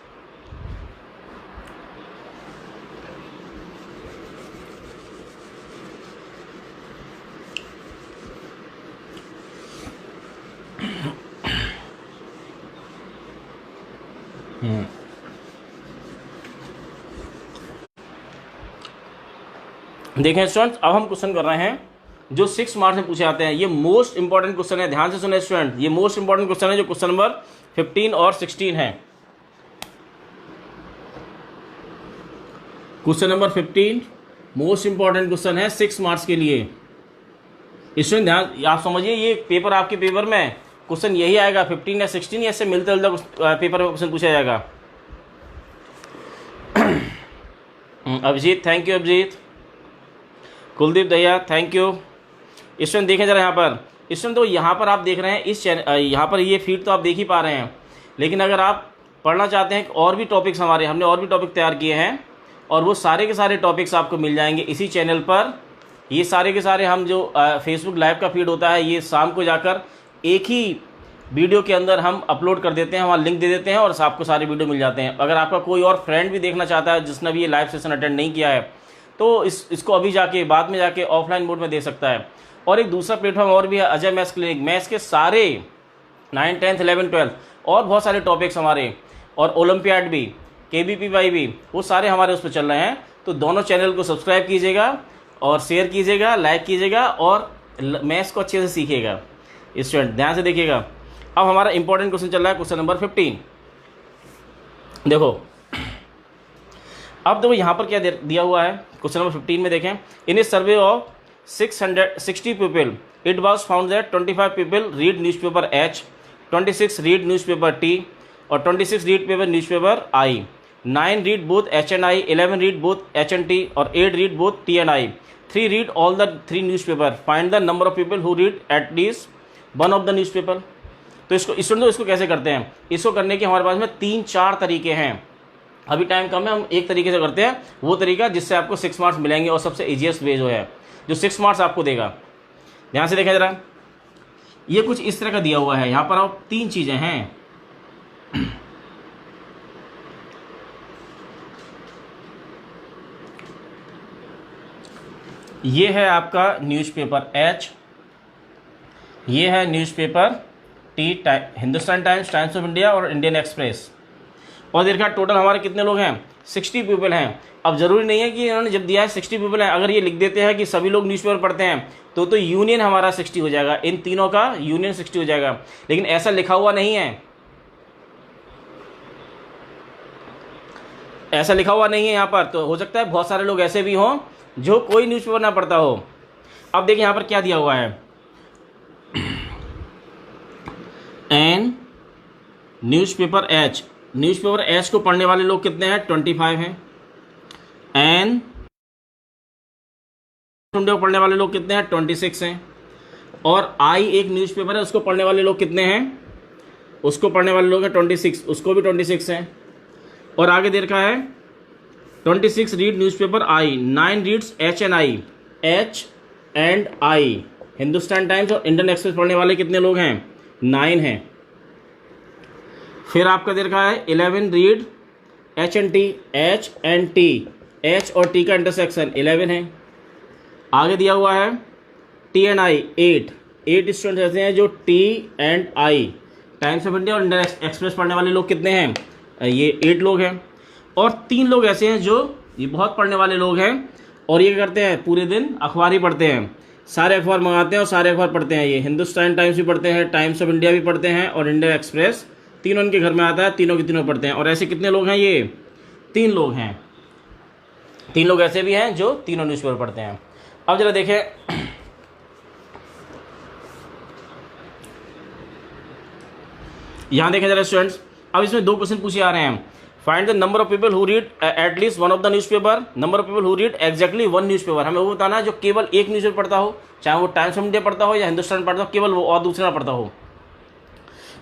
देखें स्टूडेंट्स, अब हम क्वेश्चन कर रहे हैं जो 6 मार्क्स में पूछे जाते हैं। ये मोस्ट इंपॉर्टेंट क्वेश्चन है, ध्यान से सुने स्टूडेंट। ये मोस्ट इंपॉर्टेंट क्वेश्चन है जो क्वेश्चन नंबर 15 और 16 है। Question number 15 most important question है 6 मार्क्स के लिए। स्टूडेंट ध्यान, आप समझिए ये पेपर, आपके पेपर में क्वेश्चन यही आएगा 15 या 16, या इससे मिलता जुलता पेपर में क्वेश्चन पूछा जाएगा। Abhijeet, thank you Abhijeet. Kuldeep Dahiya, thank you. Student देखें जरा यहाँ पर, स्टूडेंट तो यहाँ पर आप देख रहे हैं इस चैनल, यहाँ पर ये फीड तो आप देख ही पा रहे हैं, लेकिन अगर आप पढ़ना चाहते हैं और भी टॉपिक्स, हमने और भी टॉपिक तैयार किए हैं और वो सारे के सारे टॉपिक्स आपको मिल जाएंगे इसी चैनल पर। ये सारे के सारे हम जो फेसबुक लाइव का फीड होता है, ये शाम को जाकर एक ही वीडियो के अंदर हम अपलोड कर देते हैं, वहाँ लिंक दे देते हैं और आपको सारे वीडियो मिल जाते हैं। अगर आपका कोई और फ्रेंड भी देखना चाहता है जिसने भी ये लाइव सेशन अटेंड नहीं किया है, तो इसको अभी जाके बाद में जाके ऑफलाइन मोड में देख सकता है। और एक दूसरा प्लेटफॉर्म और भी है, अजय मैथ्स क्लिनिक। मैथ्स के सारे 9, 10, 11, 12 और बहुत सारे टॉपिक्स हमारे, और ओलंपियाड भी, KBPY भी, वो सारे हमारे उस पर चल रहे हैं। तो दोनों चैनल को सब्सक्राइब कीजिएगा और शेयर कीजिएगा, लाइक कीजिएगा और मैथ्स को अच्छे से सीखिएगा। स्टूडेंट ध्यान से देखिएगा। अब हमारा इंपॉर्टेंट क्वेश्चन चल रहा है क्वेश्चन नंबर 15। देखो, अब देखो यहाँ पर क्या दिया हुआ है क्वेश्चन नंबर 15 में। देखें, in a survey of 660 people it was found that 25 people read newspaper H, 26 read newspaper T और 26 read newspaper I, 9 read both H and I, 11 read both H and T और 8 read both T and I, 3 read all the 3 newspaper. Find the number of people who read at least one of the newspaper. तो इसको कैसे करते हैं? इसको करने के हमारे पास में 3-4 तरीके हैं। अभी टाइम कम है, हम एक तरीके से करते हैं, वो तरीका जिससे आपको 6 मार्क्स मिलेंगे और सबसे ईजीएस्ट वे जो है जो 6 मार्क्स आपको देगा। ध्यान से देखें जरा, ये कुछ इस तरह का दिया हुआ है। यहाँ पर आप 3 चीज़ें हैं। ये है आपका न्यूज़पेपर H, ये है newspaper T, Hindustan times, times of India और इंडियन एक्सप्रेस। और देखा टोटल हमारे कितने लोग हैं? 60 पीपल हैं। अब जरूरी नहीं है कि इन्होंने जब दिया है 60 पीपल हैं, अगर ये लिख देते हैं कि सभी लोग न्यूज़पेपर पढ़ते हैं तो यूनियन हमारा 60 हो जाएगा, इन तीनों का यूनियन 60 हो जाएगा। लेकिन ऐसा लिखा हुआ नहीं है, ऐसा लिखा हुआ नहीं है यहाँ पर। तो हो सकता है बहुत सारे लोग ऐसे भी हों जो कोई न्यूज़पेपर ना पढ़ता हो। अब देखिए यहाँ पर क्या दिया हुआ है, n newspaper H, newspaper H को पढ़ने वाले लोग कितने हैं? 25 हैं। एन को पढ़ने वाले लोग कितने हैं? 26 हैं। और I एक न्यूज़पेपर है, उसको पढ़ने वाले लोग कितने हैं? उसको पढ़ने वाले लोग हैं 26, उसको भी 26 हैं। और आगे दे रखा है 26 read newspaper I, 9 reads H and I, H and I। Hindustan times और इंडियन एक्सप्रेस पढ़ने वाले कितने लोग हैं? 9 हैं। फिर आपका दे रखा है 11 read H and T, H and T, H और T का इंटरसेक्शन 11 है। आगे दिया हुआ है T and I 8 स्टूडेंट्स ऐसे हैं जो T and I, times of India और इंडियन एक्सप्रेस पढ़ने वाले लोग कितने हैं? ये 8 लोग हैं। और 3 लोग ऐसे हैं जो ये बहुत पढ़ने वाले लोग हैं, और ये करते हैं पूरे दिन अखबार ही पढ़ते हैं, सारे अखबार मंगाते हैं और सारे अखबार पढ़ते हैं। ये हिंदुस्तान टाइम्स भी पढ़ते हैं, टाइम्स ऑफ इंडिया भी पढ़ते हैं और इंडिया एक्सप्रेस, तीनों इनके घर में आता है, तीनों के तीनों पढ़ते हैं। और ऐसे कितने लोग हैं? ये 3 लोग हैं। 3 लोग ऐसे भी हैं जो तीनों न्यूज़पेपर पढ़ते हैं। अब जरा देखें, यहाँ देखें जरा स्टूडेंट्स, अब इसमें 2 क्वेश्चन पूछे आ रहे हैं। Find the number of people who read at least one of the newspaper, number of people who read exactly one newspaper. हमें वो बताना है जो केवल एक न्यूज़पेपर पढ़ता हो, चाहे वो टाइम्स ऑफ इंडिया पढ़ता हो या हिंदुस्तान पढ़ता हो, केवल वो, और दूसरा पढ़ता हो,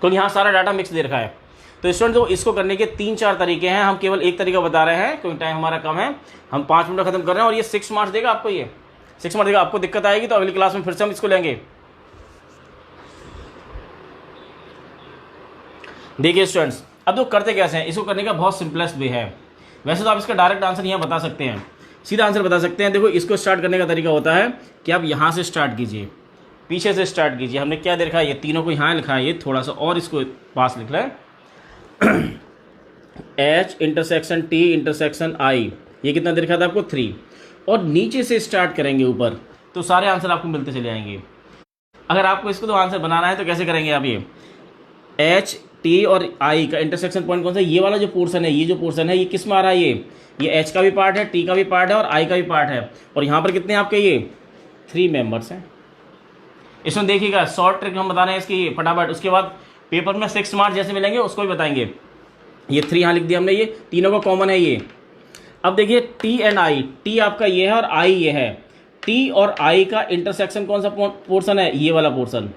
क्योंकि यहाँ सारा डाटा मिक्स दे रखा है। तो स्टूडेंट जो इसको करने के 3-4 तरीके हैं, हम केवल एक तरीका बता रहे हैं क्योंकि टाइम हमारा कम है, हम 5 मिनट खत्म कर रहे हैं। और ये 6 मार्क्स देगा आपको, ये 6 मार्क्स देगा। आपको दिक्कत आएगी तो अगली क्लास में फिर से हम इसको लेंगे। देखिए स्टूडेंट्स, अब तो करते कैसे हैं, इसको करने का बहुत सिंपलेस्ट वे है। वैसे तो आप इसका डायरेक्ट आंसर यहाँ बता सकते हैं, सीधा आंसर बता सकते हैं। देखो, इसको स्टार्ट करने का तरीका होता है कि आप यहाँ से स्टार्ट कीजिए, पीछे से स्टार्ट कीजिए। हमने क्या देखा है, ये तीनों को यहाँ लिखा है, ये थोड़ा सा और इसको पास लिख रहा है, H intersection T intersection I, ये कितना दे रखा था आपको? 3। और नीचे से स्टार्ट करेंगे ऊपर, तो सारे आंसर आपको मिलते चले आएंगे। अगर आपको इसको तो आंसर बनाना है तो कैसे करेंगे आप? ये H T और I का इंटरसेक्शन पॉइंट कौन सा? ये वाला जो पोर्शन है, ये जो पोर्शन है, ये किस में आ रहा है? ये H का भी पार्ट है, T का भी पार्ट है और I का भी पार्ट है। और यहाँ पर कितने आपके? ये 3 मेंबर्स हैं। इसमें देखिएगा, शॉर्ट ट्रिक हम बता रहे हैं इसकी फटाफट, उसके बाद पेपर में 6 मार्क्स जैसे मिलेंगे उसको भी बताएंगे। ये 3 यहाँ लिख दिया हमने, ये तीनों का कॉमन है ये। अब देखिए T एंड I, T आपका ये है और I ये है। T और I का इंटरसेक्शन कौन सा पोर्शन है? ये वाला पोर्शन।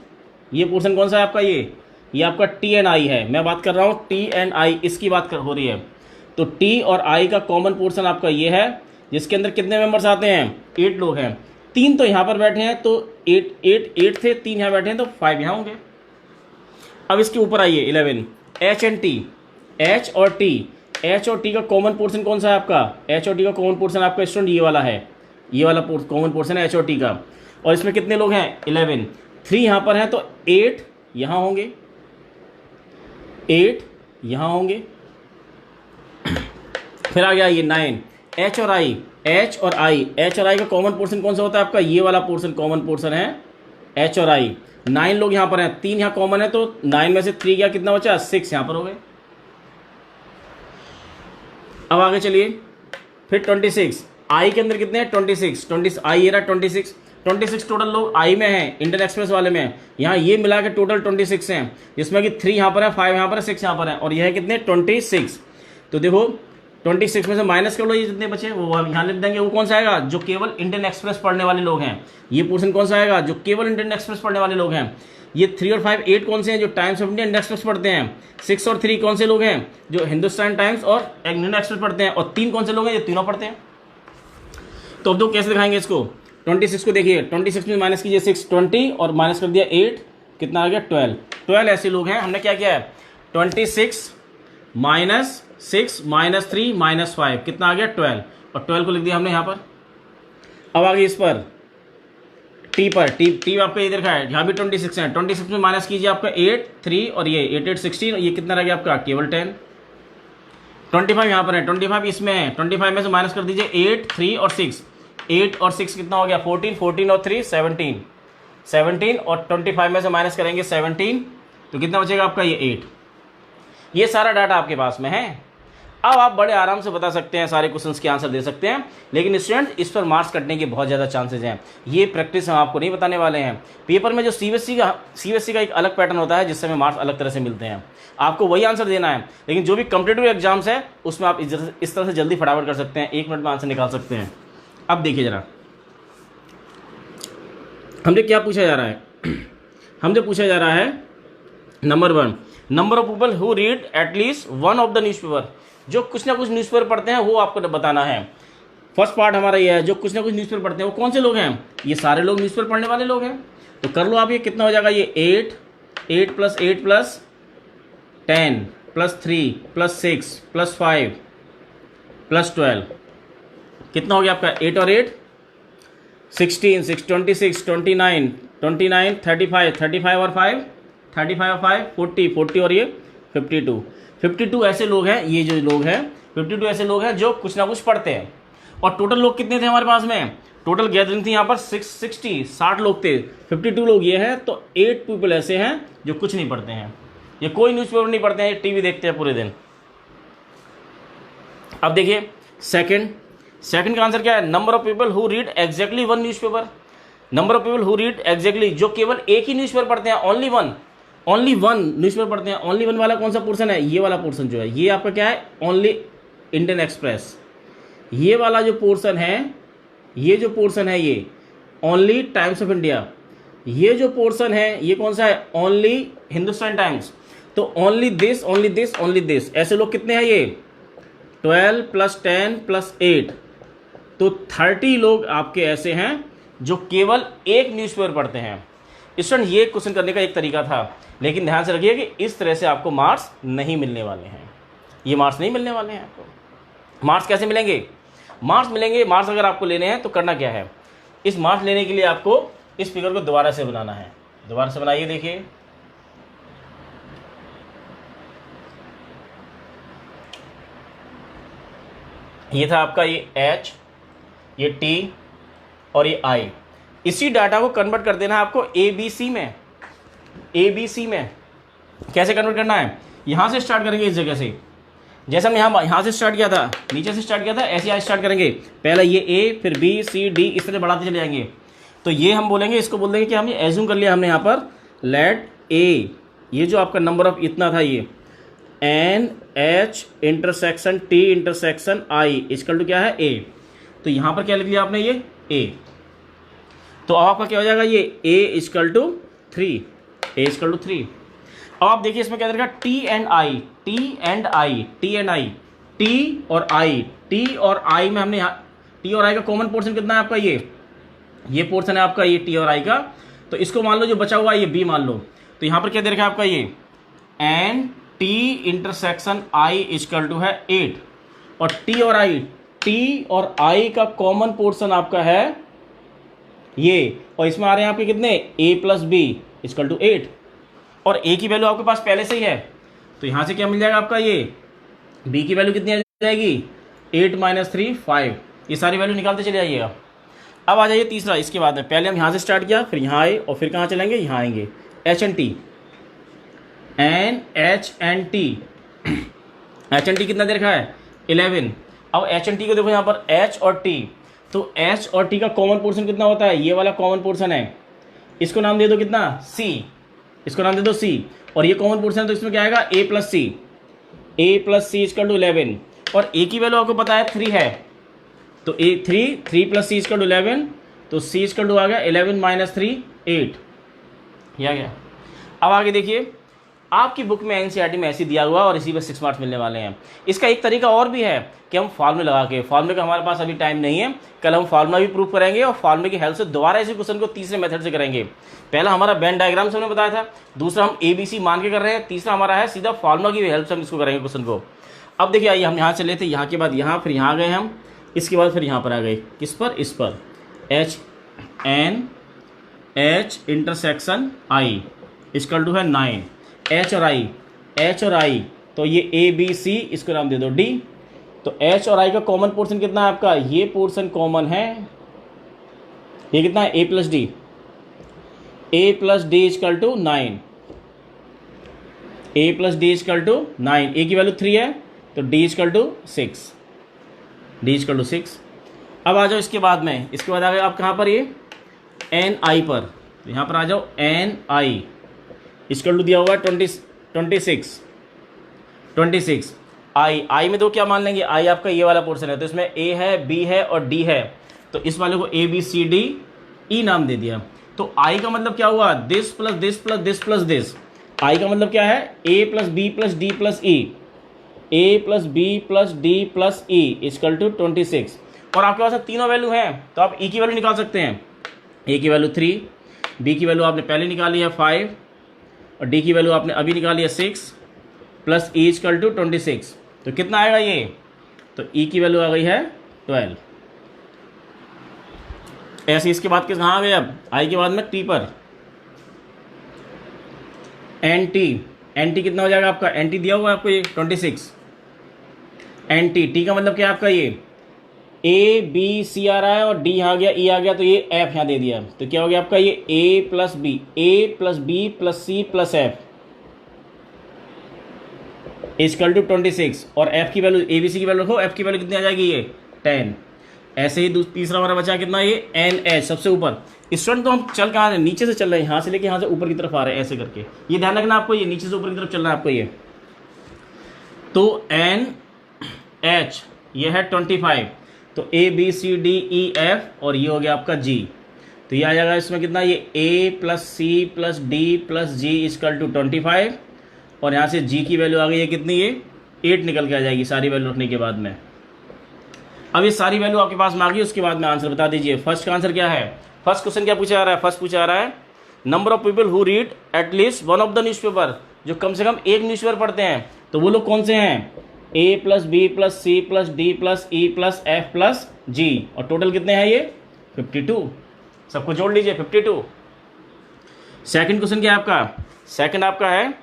ये पोर्शन कौन सा है आपका? ये आपका T एंड I है। मैं बात कर रहा हूँ T एंड I, इसकी बात हो रही है। तो T और I का कॉमन पोर्शन आपका ये है, जिसके अंदर कितने मेंबर्स आते हैं? 8 लोग हैं। 3 तो यहाँ पर बैठे हैं, तो 8 थे, 3 यहाँ बैठे हैं, तो 5 यहाँ होंगे। अब इसके ऊपर आइए 11, H एंड T, H और T का कॉमन पोर्शन कौन सा है आपका? H और T का कॉमन पोर्शन आपका स्टूडेंट ये वाला है, ये वाला कॉमन पोर्शन है H और T का। और इसमें कितने लोग हैं? 11, 3 यहाँ पर हैं, तो 8 यहाँ होंगे, 8 यहाँ होंगे। फिर आ गया ये 9, H और I का कॉमन पोर्शन कौन सा होता है आपका? ये वाला पोर्शन कॉमन पोर्शन है H और I। 9 लोग यहाँ पर हैं, 3 यहाँ कॉमन है, तो 9 में से 3 गया, कितना बचा? 6 यहाँ पर हो गए। अब आगे चलिए, फिर 26, I के अंदर कितने हैं? 26 I ये रहा 26 टोटल लोग I में हैं, इंडियन एक्सप्रेस वाले में। यहाँ ये मिला के टोटल 26 हैं, जिसमें कि 3 यहाँ पर है, 5 यहाँ पर है, 6 यहाँ पर है, और यह है कितने? 26। तो देखो 26 में से माइनस कर लो, ये जितने बचे वो हम यहाँ लिख देंगे। वो कौन सा आएगा? जो केवल इंडियन एक्सप्रेस पढ़ने वाले लोग हैं। ये पोर्शन कौन सा आएगा? जो केवल इंडियन एक्सप्रेस पढ़ने वाले लोग हैं। ये 3 और 5, 8 कौन से हैं? जो times of India, Indian express पढ़ते हैं। 6 और 3 कौन से लोग हैं? जो हिंदुस्तान टाइम्स और इंडियन एक्सप्रेस पढ़ते हैं। और 3 कौन से लोग हैं? जो तीनों पढ़ते हैं। तो अब दो कैसे दिखाएंगे इसको? 26 को देखिए, 26 में माइनस कीजिए 6, 20 और माइनस कर दिया 8, कितना आ गया? 12 ऐसे लोग हैं। हमने क्या किया है? 26 माइनस 6 माइनस 3 माइनस 5, कितना आ गया? 12, और 12 को लिख दिया हमने यहाँ पर। अब आगे इस पर टी पर, टी आपका ये देखा है, यहाँ भी 26 है। 26 में माइनस कीजिए आपका 8, 3 और ये 8, 8, 16, ये कितना रह गया आपका? केवल 10। 25 यहाँ पर है, 25 इसमें है, 25 में से माइनस कर दीजिए 8, 3 और 6, 8 और 6 कितना हो गया? 14, 14 और 3 17, 17 और 25 में से माइनस करेंगे 17, तो कितना बचेगा आपका? ये 8। ये सारा डाटा आपके पास में है। अब आप बड़े आराम से बता सकते हैं, सारे क्वेश्चंस के आंसर दे सकते हैं। लेकिन स्टूडेंट, इस पर मार्क्स कटने के बहुत ज़्यादा चांसेस हैं। ये प्रैक्टिस हम आपको नहीं बताने वाले हैं। पेपर में जो सीबीएसई का एक अलग पैटर्न होता है, जिससे हमें मार्क्स अलग तरह से मिलते हैं। आपको वही आंसर देना है। लेकिन जो भी कॉम्पिटिटिव एग्जाम्स है, उसमें आप इस तरह से जल्दी फटाफट कर सकते हैं, 1 मिनट में आंसर निकाल सकते हैं। अब देखिए जरा, हमने क्या पूछा जा रहा है? हमने पूछा जा रहा है number 1, number of people who read at least one of the newspaper. जो कुछ ना कुछ न्यूज़पेपर पढ़ते हैं वो आपको बताना है। फर्स्ट पार्ट हमारा ये है, जो कुछ ना कुछ न्यूज़पेपर पढ़ते हैं वो कौन से लोग हैं? ये सारे लोग न्यूज़पेपर पढ़ने वाले लोग हैं। तो कर लो आप, ये कितना हो जाएगा? ये 8 plus 8 plus 10 plus 3 plus 6 plus 5 plus 12, कितना हो गया आपका? 8 और 8 16, 26, 29, 29, 35, 35 और 5 35 और 5 40, 40 और ये 52 ऐसे लोग हैं। ये जो लोग हैं 52 ऐसे लोग हैं जो कुछ ना कुछ पढ़ते हैं। और टोटल लोग कितने थे हमारे पास में, टोटल गैदरिंग थी यहाँ पर 60 लोग थे, 52 लोग ये हैं, तो 8 पीपल ऐसे हैं जो कुछ नहीं पढ़ते हैं, ये कोई न्यूज़पेपर नहीं पढ़ते हैं, ये टीवी देखते हैं पूरे दिन। अब देखिए सेकंड का आंसर क्या है, number of people who read exactly one newspaper. Number of people who read exactly, जो केवल एक ही न्यूज़पेपर पढ़ते हैं, ओनली वन न्यूज़पेपर पढ़ते हैं। ओनली वन वाला कौन सा पोर्शन है, ये वाला पोर्शन जो है, ये आपका क्या है, ओनली इंडियन एक्सप्रेस। ये वाला जो पोर्शन है, ये जो पोर्शन है ये ओनली टाइम्स ऑफ इंडिया। ये जो पोर्शन है ये कौन सा है, ओनली हिंदुस्तान टाइम्स। तो only this, only this, only this, ऐसे लोग कितने हैं ये, 12 + 10 + 8, तो 30 लोग आपके ऐसे हैं जो केवल एक न्यूज़पेपर पढ़ते हैं। स्टूडेंट ये क्वेश्चन करने का एक तरीका था, लेकिन ध्यान से रखिए कि इस तरह से आपको मार्क्स नहीं मिलने वाले हैं, ये मार्क्स नहीं मिलने वाले हैं आपको। मार्क्स कैसे मिलेंगे, मार्क्स अगर आपको लेने हैं तो करना क्या है, इस मार्क्स लेने के लिए आपको इस फिगर को दोबारा से बनाना है। दोबारा से बनाइए, देखिए ये था आपका ये H, ये T और ये I। इसी डाटा को कन्वर्ट कर देना है आपको ABC में। कैसे कन्वर्ट करना है, यहाँ से स्टार्ट करेंगे, इस जगह से, जैसे हम यहाँ से स्टार्ट किया था, नीचे से स्टार्ट किया था, ऐसे यहाँ स्टार्ट करेंगे। पहले ये A, फिर B, C, D, इस तरह बढ़ाते चले जाएंगे। तो ये हम बोलेंगे, इसको बोल देंगे कि हमने एज्यूम कर लिया हमने यहाँ पर, लेट A, ये जो आपका नंबर ऑफ इतना था, ये NH intersection T intersection I equal to क्या है, A। तो यहाँ पर क्या लिख लिया आपने, ये A। तो अब आपका क्या हो जाएगा, ये A इक्वल टू 3। अब आप देखिए इसमें क्या देगा, T एंड I, T और I में हमने यहाँ T और I का कॉमन पोर्शन कितना है आपका, ये पोर्शन है आपका, ये T और I का। तो इसको मान लो जो बचा हुआ है ये B मान लो। तो यहाँ पर क्या दे रखा है आपका, ये n T intersection I equal to है 8, और T और I का कॉमन पोर्शन आपका है ये, और इसमें आ रहे हैं आपके कितने, A + B इक्वल टू 8, और A की वैल्यू आपके पास पहले से ही है। तो यहाँ से क्या मिल जाएगा आपका, ये B की वैल्यू कितनी आ जाएगी, 8 - 3 5। ये सारी वैल्यू निकालते चले जाइएगा। अब आ जाइए तीसरा, इसके बाद में पहले हम यहाँ से स्टार्ट किया, फिर यहाँ आए, और फिर कहाँ चलेंगे, यहाँ आएंगे, H and T। H and T कितना दे रखा है, 11। अब H एंड T को देखो यहाँ पर, H और T, तो H और T का कॉमन पोर्शन कितना होता है, ये वाला कॉमन पोर्शन है, इसको नाम दे दो कितना, C, इसको नाम दे दो C, और ये कॉमन पोर्शन है, तो इसमें क्या आएगा, A + C इक्वल टू 11, और A की वैल्यू आपको पता है 3 है, तो 3 + C इक्वल टू 11, तो C इक्वल टू आ गया 11 - 3 8, ये आ गया। अब आगे देखिए, आपकी बुक में एनसीईआरटी में ऐसे दिया हुआ और इसी पर 6 मार्क्स मिलने वाले हैं। इसका एक तरीका और भी है कि हम फार्मूले लगा के, फार्मूले का हमारे पास अभी टाइम नहीं है, कल हम फार्मूला भी प्रूव करेंगे और फार्मूले की हेल्प से दोबारा इसी क्वेश्चन को तीसरे मेथड से करेंगे। पहला हमारा वेन डायग्राम से हमने बताया था, दूसरा हम ABC मान के कर रहे हैं, तीसरा हमारा है सीधा फार्मूला की हेल्प से हम इसको करेंगे क्वेश्चन को। अब देखिए, आइए हम यहाँ से लेते, यहाँ के बाद यहाँ, फिर यहाँ गए हम, इसके बाद फिर यहाँ पर आ गए, किस पर, इस पर, H intersection I equal to है 9, H और I, तो ये ABC, इसको नाम दे दो D। तो H और I का कॉमन पोर्शन कितना है आपका, ये पोर्शन कॉमन है, ये कितना है, A + D equal to 9, A + D equal to 9, A की वैल्यू 3 है, तो D इक्वल टू 6। अब आ जाओ इसके बाद में, इसके बाद आ गए आप कहाँ पर, ये NI पर, तो यहाँ पर आ जाओ, NI इक्वल टू दिया हुआ है 26। I में दो क्या मान लेंगे, I आपका ये वाला पोर्शन है, तो इसमें A है, B है और D है, तो इस वाले को ABCDE नाम दे दिया। तो I का मतलब क्या हुआ, this plus this plus this plus this. I का मतलब क्या है, A + B + D + E, A + B + D + E equal to 26। और आपके पास तीनों वैल्यू हैं, तो आप E की वैल्यू निकाल सकते हैं। A की वैल्यू 3, B की वैल्यू आपने पहले निकाली है 5, और D की वैल्यू आपने अभी निकाली है 6, प्लस E इक्वल टू 26। तो कितना आएगा ये, तो E की वैल्यू आ गई है 12। ऐसे इसके बाद किस कहाँ आ गए, अब I के बाद में T पर, NT कितना हो जाएगा आपका, NT दिया हुआ है आपको ये 26, NT, T का मतलब क्या है आपका, ये ए बी सी आ रहा है और डी यहाँ गया, ई आ गया, तो ये एफ यहाँ दे दिया। तो क्या हो गया आपका, ये A plus B plus C plus F equal to 26। और एफ की वैल्यू, ए बी सी की वैल्यू रखो, एफ की वैल्यू कितनी आ जाएगी, ये 10। ऐसे ही तीसरा हमारा बचा कितना, ये एन एच सबसे ऊपर। स्टूडेंट तो हम चल कहाँ रहे हैं, नीचे से चल रहे हैं, यहाँ से लेके यहाँ से ऊपर की तरफ आ रहे हैं ऐसे करके। ये ध्यान रखना आपको, ये नीचे से ऊपर की तरफ चल रहा है आपको ये। तो एन एच ये है 25, तो A B C D E F और ये हो गया आपका जी। तो ये आ जाएगा इसमें कितना, ये A plus C plus D plus G equal to 25। और यहाँ से जी की वैल्यू आ गई है कितनी, ये 8 निकल के आ जाएगी सारी वैल्यू रखने के बाद में। अब ये सारी वैल्यू आपके पास में आ गई, उसके बाद में आंसर बता दीजिए। फर्स्ट का आंसर क्या है, फर्स्ट क्वेश्चन क्या पूछा जा रहा है, फर्स्ट पूछा जा रहा है number of people who read at least one of the newspaper, जो कम से कम एक न्यूज़पेपर पढ़ते हैं। तो वो लोग कौन से हैं, A plus B plus C plus D plus E plus F plus G. और टोटल कितने हैं ये 52, सबको जोड़ लीजिए 52। सेकंड क्वेश्चन क्या है आपका, सेकंड आपका है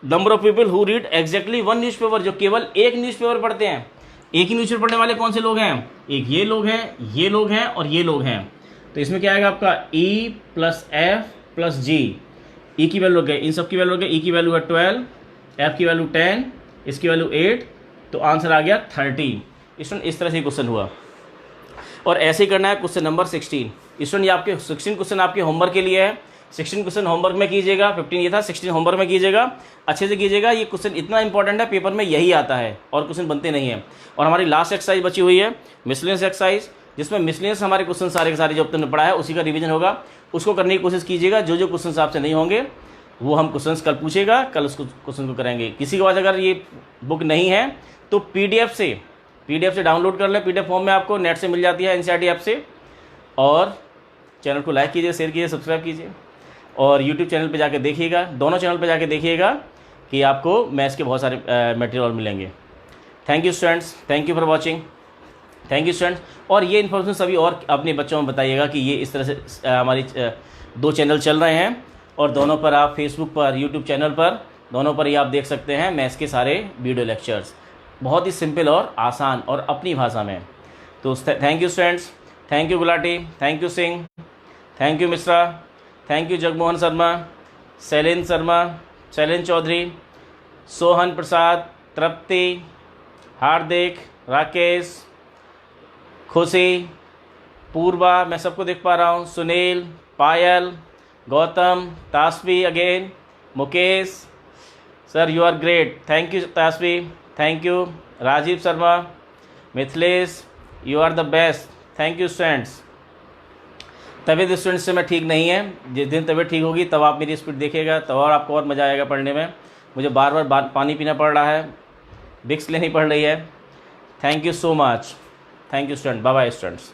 number of people who read exactly one newspaper, जो केवल एक न्यूज़पेपर पढ़ते हैं। एक ही न्यूज़पेपर पढ़ने वाले कौन से लोग हैं, एक ये लोग हैं, ये लोग हैं और ये लोग हैं। तो इसमें क्या आएगा आपका, ई प्लस एफ प्लस जी। ई की वैल्यू गई, इन सब की वैल्यू गई, ई की वैल्यू है 12, एफ की वैल्यू 10, इसकी वैल्यू 8, तो आंसर आ गया 30। स्टूडेंट इस तरह से क्वेश्चन हुआ। और ऐसे ही करना है क्वेश्चन नंबर 16। स्टूडेंट ये आपके 16 क्वेश्चन आपके होमवर्क के लिए है। 16 क्वेश्चन होमवर्क में कीजिएगा, 15 ये था, 16 होमवर्क में कीजिएगा, अच्छे से कीजिएगा। ये क्वेश्चन इतना इंपॉर्टेंट है, पेपर में यही आता है और क्वेश्चन बनते नहीं है। और हमारी लास्ट एक्सरसाइज बची हुई है मिसलेनियस एक्सरसाइज, जिसमें मिसलेनियस हमारे क्वेश्चन सारे के सारे जो तुमने पढ़ा है उसी का रिवीजन होगा, उसको करने की कोशिश कीजिएगा। जो जो क्वेश्चन आपसे नहीं होंगे वो हम क्वेश्चंस कल पूछेगा, कल उसको क्वेश्चन को करेंगे। किसी के पास अगर ये बुक नहीं है तो पीडीएफ से डाउनलोड कर लें, पीडीएफ फॉर्म में आपको नेट से मिल जाती है, एनसीईआरटी ऐप से। और चैनल को लाइक कीजिए, शेयर कीजिए, सब्सक्राइब कीजिए और यूट्यूब चैनल पे जाके देखिएगा, दोनों चैनल पे जाके देखिएगा कि आपको मैथ्स के बहुत सारे मटेरियल मिलेंगे। Thank you students, thank you for watching, thank you students. और ये इन्फॉर्मेशन सभी और अपने बच्चों में बताइएगा कि ये इस तरह से हमारी 2 चैनल चल रहे हैं और दोनों पर आप फेसबुक पर, यूट्यूब चैनल पर, दोनों पर ही आप देख सकते हैं मैथ्स के सारे वीडियो लेक्चर्स, बहुत ही सिंपल और आसान और अपनी भाषा में। तो thank you students, thank you Gulati, thank you Singh, thank you Mishra, thank you Jagmohan Sharma, Shailendra Chaudhary, Sohan Prasad, Tripti, Hardik, Rakesh, Khushi, Purva, मैं सबको देख पा रहा हूँ, Sunil, Payal, Gautam, Taswi again, Mukesh sir you are great, thank you Taswi, thank you Rajiv Sharma, Mithilesh you are the best, thank you students. तबीयत स्टूडेंट्स से मैं ठीक नहीं है, जिस दिन तबीयत ठीक होगी तब आप मेरी स्पीड देखिएगा, तब और आपको और मज़ा आएगा पढ़ने में। मुझे बार बार पानी पीना पड़ रहा है, विक्स लेनी पड़ रही है। Thank you so much, thank you student, bye bye students.